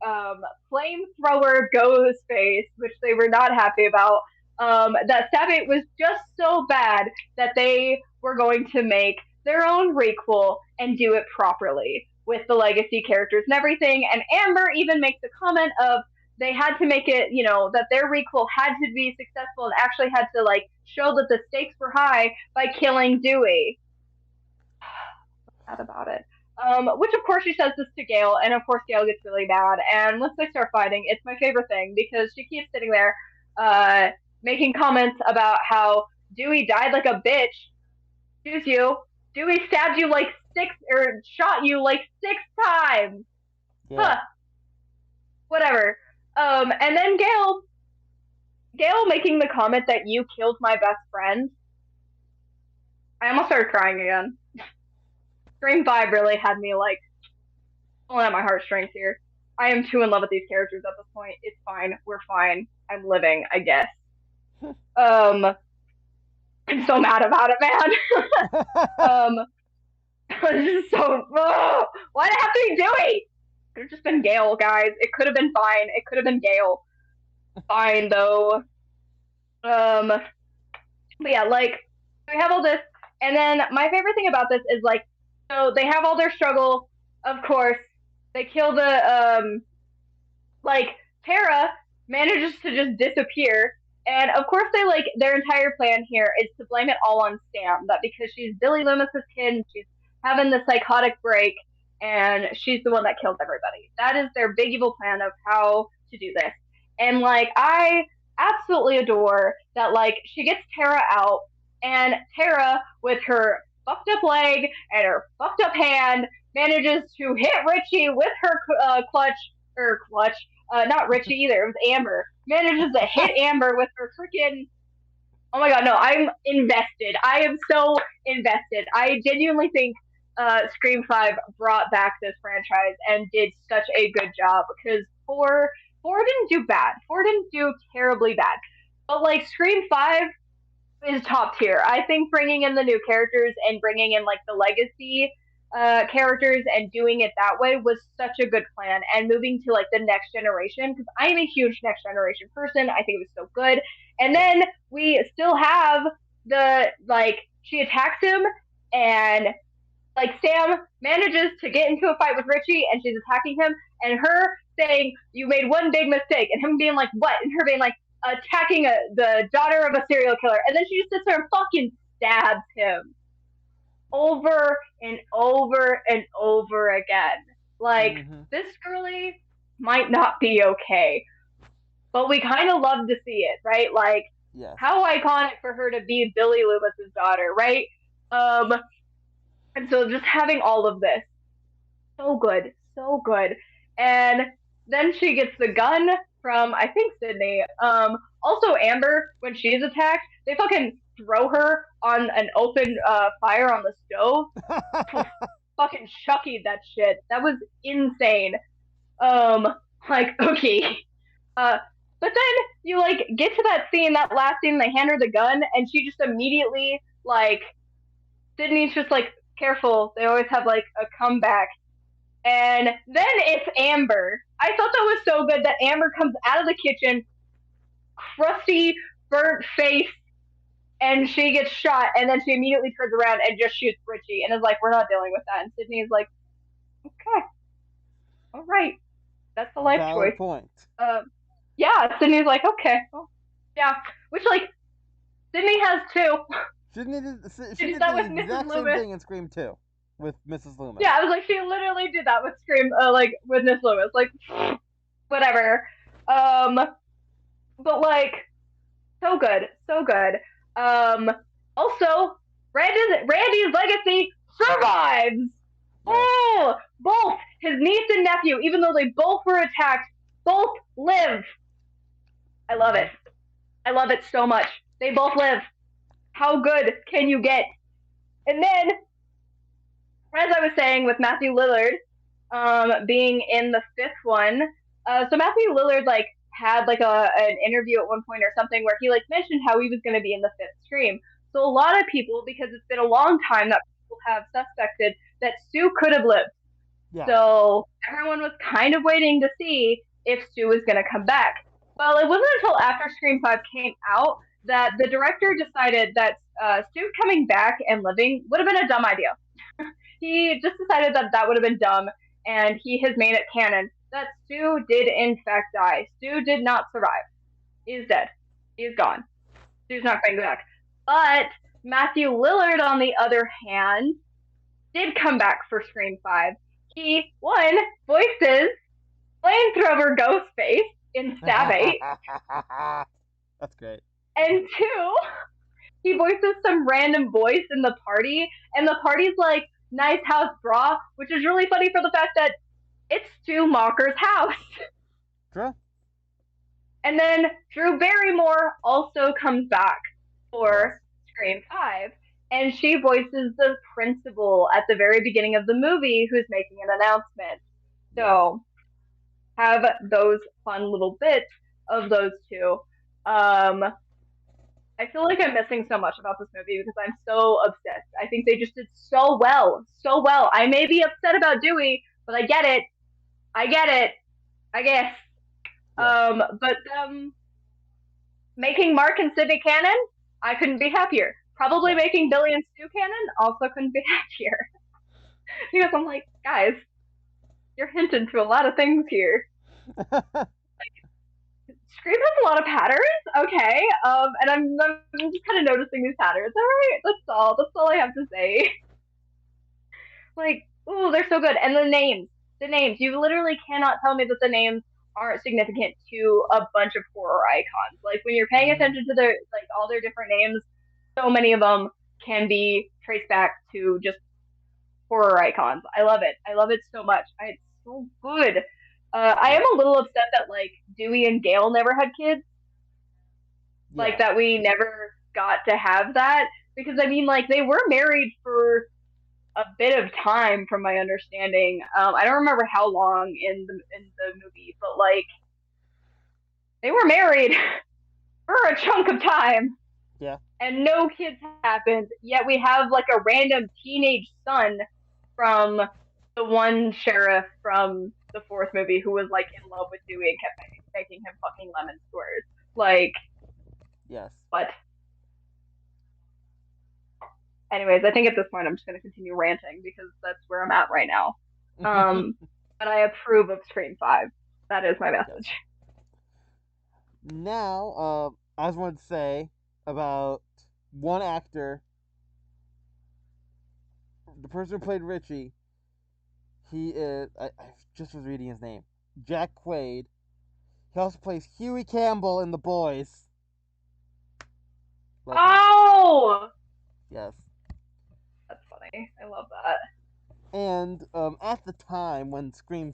flamethrower ghost face, which they were not happy about. That Stab 8 was just so bad that they were going to make their own requel and do it properly with the legacy characters and everything. And Amber even makes a comment of they had to make it, that their requel had to be successful and actually had to like show that the stakes were high by killing Dewey. Sad about it. Which of course she says this to Gail, and of course Gail gets really mad. And once they start fighting, it's my favorite thing because she keeps sitting there, uh, making comments about how Dewey died like a bitch. Excuse you. Dewey stabbed you like six or shot you like 6 times. Yeah. Huh. Whatever. And then Gail making the comment that you killed my best friend. I almost started crying again. Scream 5 really had me like pulling at my heartstrings here. I am too in love with these characters at this point. It's fine. We're fine. I'm living, I guess. Um, I'm so mad about it, man. um, this is so. Ugh, why did it have to be Dewey? Could have just been Gale, guys. It could have been fine. It could have been Gale. Fine though. But yeah, like we have all this, and then my favorite thing about this is like, so they have all their struggle. Of course, they kill the like Tara manages to just disappear. And of course, they like their entire plan here is to blame it all on Sam. That because she's Billy Loomis's kid, and she's having the psychotic break, and she's the one that killed everybody. That is their big evil plan of how to do this. And like, I absolutely adore that. Like, she gets Tara out, and Tara, with her fucked up leg and her fucked up hand, manages to hit Richie with her clutch, not Richie either. It was Amber. Manages to hit Amber with her freaking. Oh my god, no! I'm invested. I am so invested. I genuinely think Scream 5 brought back this franchise and did such a good job because four didn't do bad. Four didn't do terribly bad, but like Scream 5 is top tier. I think bringing in the new characters and bringing in like the legacy characters and doing it that way was such a good plan. And moving to like the next generation because I am a huge next generation person. I think it was so good. And then we still have the like she attacks him and like Sam manages to get into a fight with Richie and she's attacking him and her saying you made one big mistake and him being like what and her being like attacking the daughter of a serial killer and then she just sits there and fucking stabs him over and over and over again. Like Mm-hmm. this girlie might not be okay, but we kind of love to see it, right? Like Yes. how iconic for her to be Billy Loomis's daughter, right? Um, and so just having all of this, so good, so good. And then she gets the gun from I think Sydney. Also Amber when she's attacked, they fucking throw her on an open fire on the stove. Fucking Chucky that shit. That was insane. Um, like okay. Uh, but then you like get to that scene, that last scene, they hand her the gun, and she just immediately like Sydney's just like careful. They always have like a comeback and then it's Amber. I thought that was so good that Amber comes out of the kitchen, crusty, burnt face, and she gets shot, and then she immediately turns around and just shoots Richie and is like, we're not dealing with that. And Sydney is like, okay, all right, that's the life choice. Valid point. Yeah, Sydney's like, okay, well, yeah, which like Sydney has too. She She did did that the with Mrs. exact same Loomis. thing in Scream 2 with Mrs. Loomis. Yeah, I was like, she literally did that with Scream, like with Miss Loomis, like whatever. Um, but like so good, so good. Um, also, Randy's legacy survives. Yes. Oh, both his niece and nephew, even though they both were attacked, both live. I love Mm-hmm. it. I love it so much. They both live. How good can you get? And then, as I was saying, with Matthew Lillard being in the fifth one, so Matthew Lillard like had like an interview at one point or something where he like mentioned how he was going to be in the fifth Scream. So a lot of people, because it's been a long time that people have suspected that Stu could have lived. Yeah. So everyone was kind of waiting to see if Stu was going to come back. Well, it wasn't until after Scream 5 came out that the director decided that Stu coming back and living would have been a dumb idea. He just decided that that would have been dumb, and he has made it canon that Stu did in fact die. Stu did not survive. He's dead. He's gone. Stu's not coming back. But Matthew Lillard, on the other hand, did come back for Scream 5. He, one, voices flamethrower Ghostface in Stab 8, That's great. and two, he voices some random voice in the party, and the party's like, nice house, brah, which is really funny for the fact that it's Stu Mocker's house. True. And then Drew Barrymore also comes back Yes. for Scream 5, and she voices the principal at the very beginning of the movie who's making an announcement. Yes. So have those fun little bits of those two. I feel like I'm missing so much about this movie because I'm so obsessed. I think they just did so well, so well. I may be upset about Dewey, but I get it. I get it. I guess. Yeah. But making Mark and Sydney canon, I couldn't be happier. Probably Yeah. making Billy and Stu canon, also couldn't be happier. Because I'm like, guys, you're hinting to a lot of things here. Scream has a lot of patterns, okay. And I'm just kind of noticing these patterns. All right, that's all. That's all I have to say. Like, ooh, they're so good. And the names. You literally cannot tell me that the names aren't significant to a bunch of horror icons. Like when you're paying Hmm. attention to their like all their different names, so many of them can be traced back to just horror icons. I love it. I love it so much. It's so good. I am Yeah. a little upset that like Dewey and Gail never had kids, like Yeah. that we never got to have that because I mean like they were married for a bit of time from my understanding. I don't remember how long in the movie, but like they were married for a chunk of time Yeah. and no kids happened. Yet we have like a random teenage son from the one sheriff from the fourth movie who was like in love with Dewey and kept making him fucking lemon squares. Like, Yes. what? Anyways, I think at this point I'm just going to continue ranting because that's where I'm at right now. Um, but I approve of Scream 5. That is my Yes. message. Now, I just wanted to say about one actor, the person who played Richie. He is. I just was reading his name. Jack Quaid. He also plays Huey Campbell in The Boys. Love him. Oh, Yes. that's funny. I love that. And at the time when Scream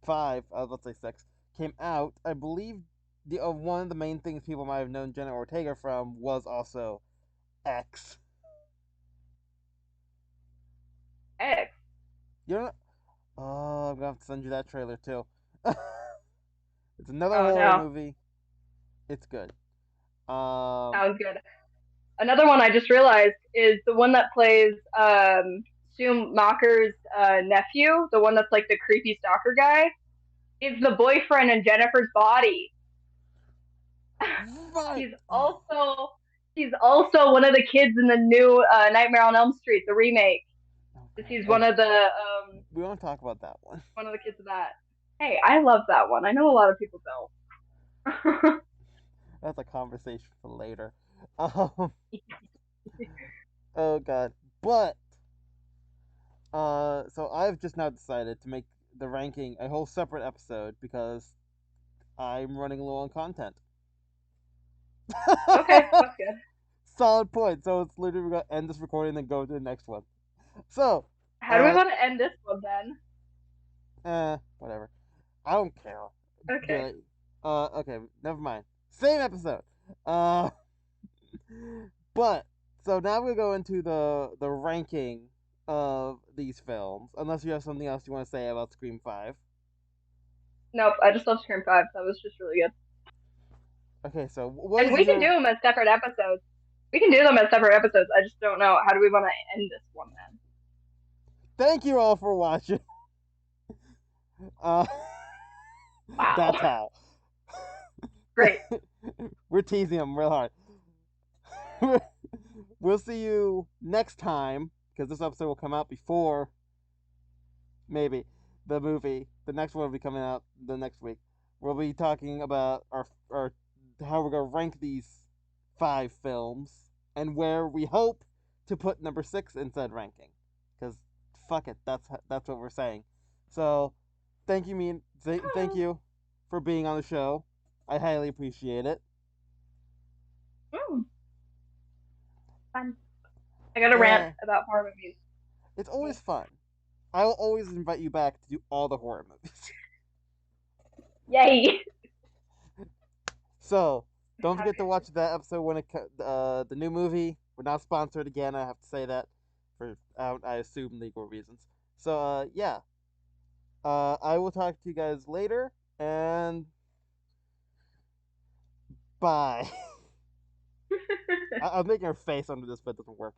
5, I was about to say 6, came out, I believe the one of the main things people might have known Jenna Ortega from was also X. X. You know, oh, I'm gonna have to send you that trailer too. It's another Oh horror no, movie. It's good. Um, sounds good. Another one I just realized is the one that plays Sue Mocker's nephew, the one that's like the creepy stalker guy, is the boyfriend in Jennifer's Body. right. he's also he's also one of the kids in the new Nightmare on Elm Street, the remake. Okay. He's Okay. We won't talk about that one. one of the kids of that. Hey, I love that one. I know a lot of people don't. That's a conversation for later. Um, oh god. But so I've just now decided to make the ranking a whole separate episode because I'm running low on content. Okay, that's good. Solid point. So it's literally gonna end this recording and go to the next one. So, How do we want to end this one then? whatever. I don't care. Okay. Really. Okay, never mind. Same episode. Uh, but so now we go into the ranking of these films. Unless you have something else you want to say about Scream 5. Nope, I just love Scream 5. That was just really good. Okay, so what And is we can do your them as separate episodes. We can do them as separate episodes. I just don't know. How do we want to end this one then? thank you all for watching. Uh, Wow. that's how. Great. We're teasing them real hard. We'll see you next time because this episode will come out before maybe the movie. The next one will be coming out the next week. We'll be talking about our how we're gonna rank these 5 films and where we hope to put number 6 in said ranking. Because fuck it, that's what we're saying. So thank you, thank you for being on the show. I highly appreciate it. Mm, fun. I got a rant Yeah, about horror movies. it's always fun. I will always invite you back to do all the horror movies. Yay! So don't forget to watch that episode when the new movie. We're not sponsored again. I have to say that for I assume legal reasons. So yeah, I will talk to you guys later and bye. I'm making her face under this, but it doesn't work.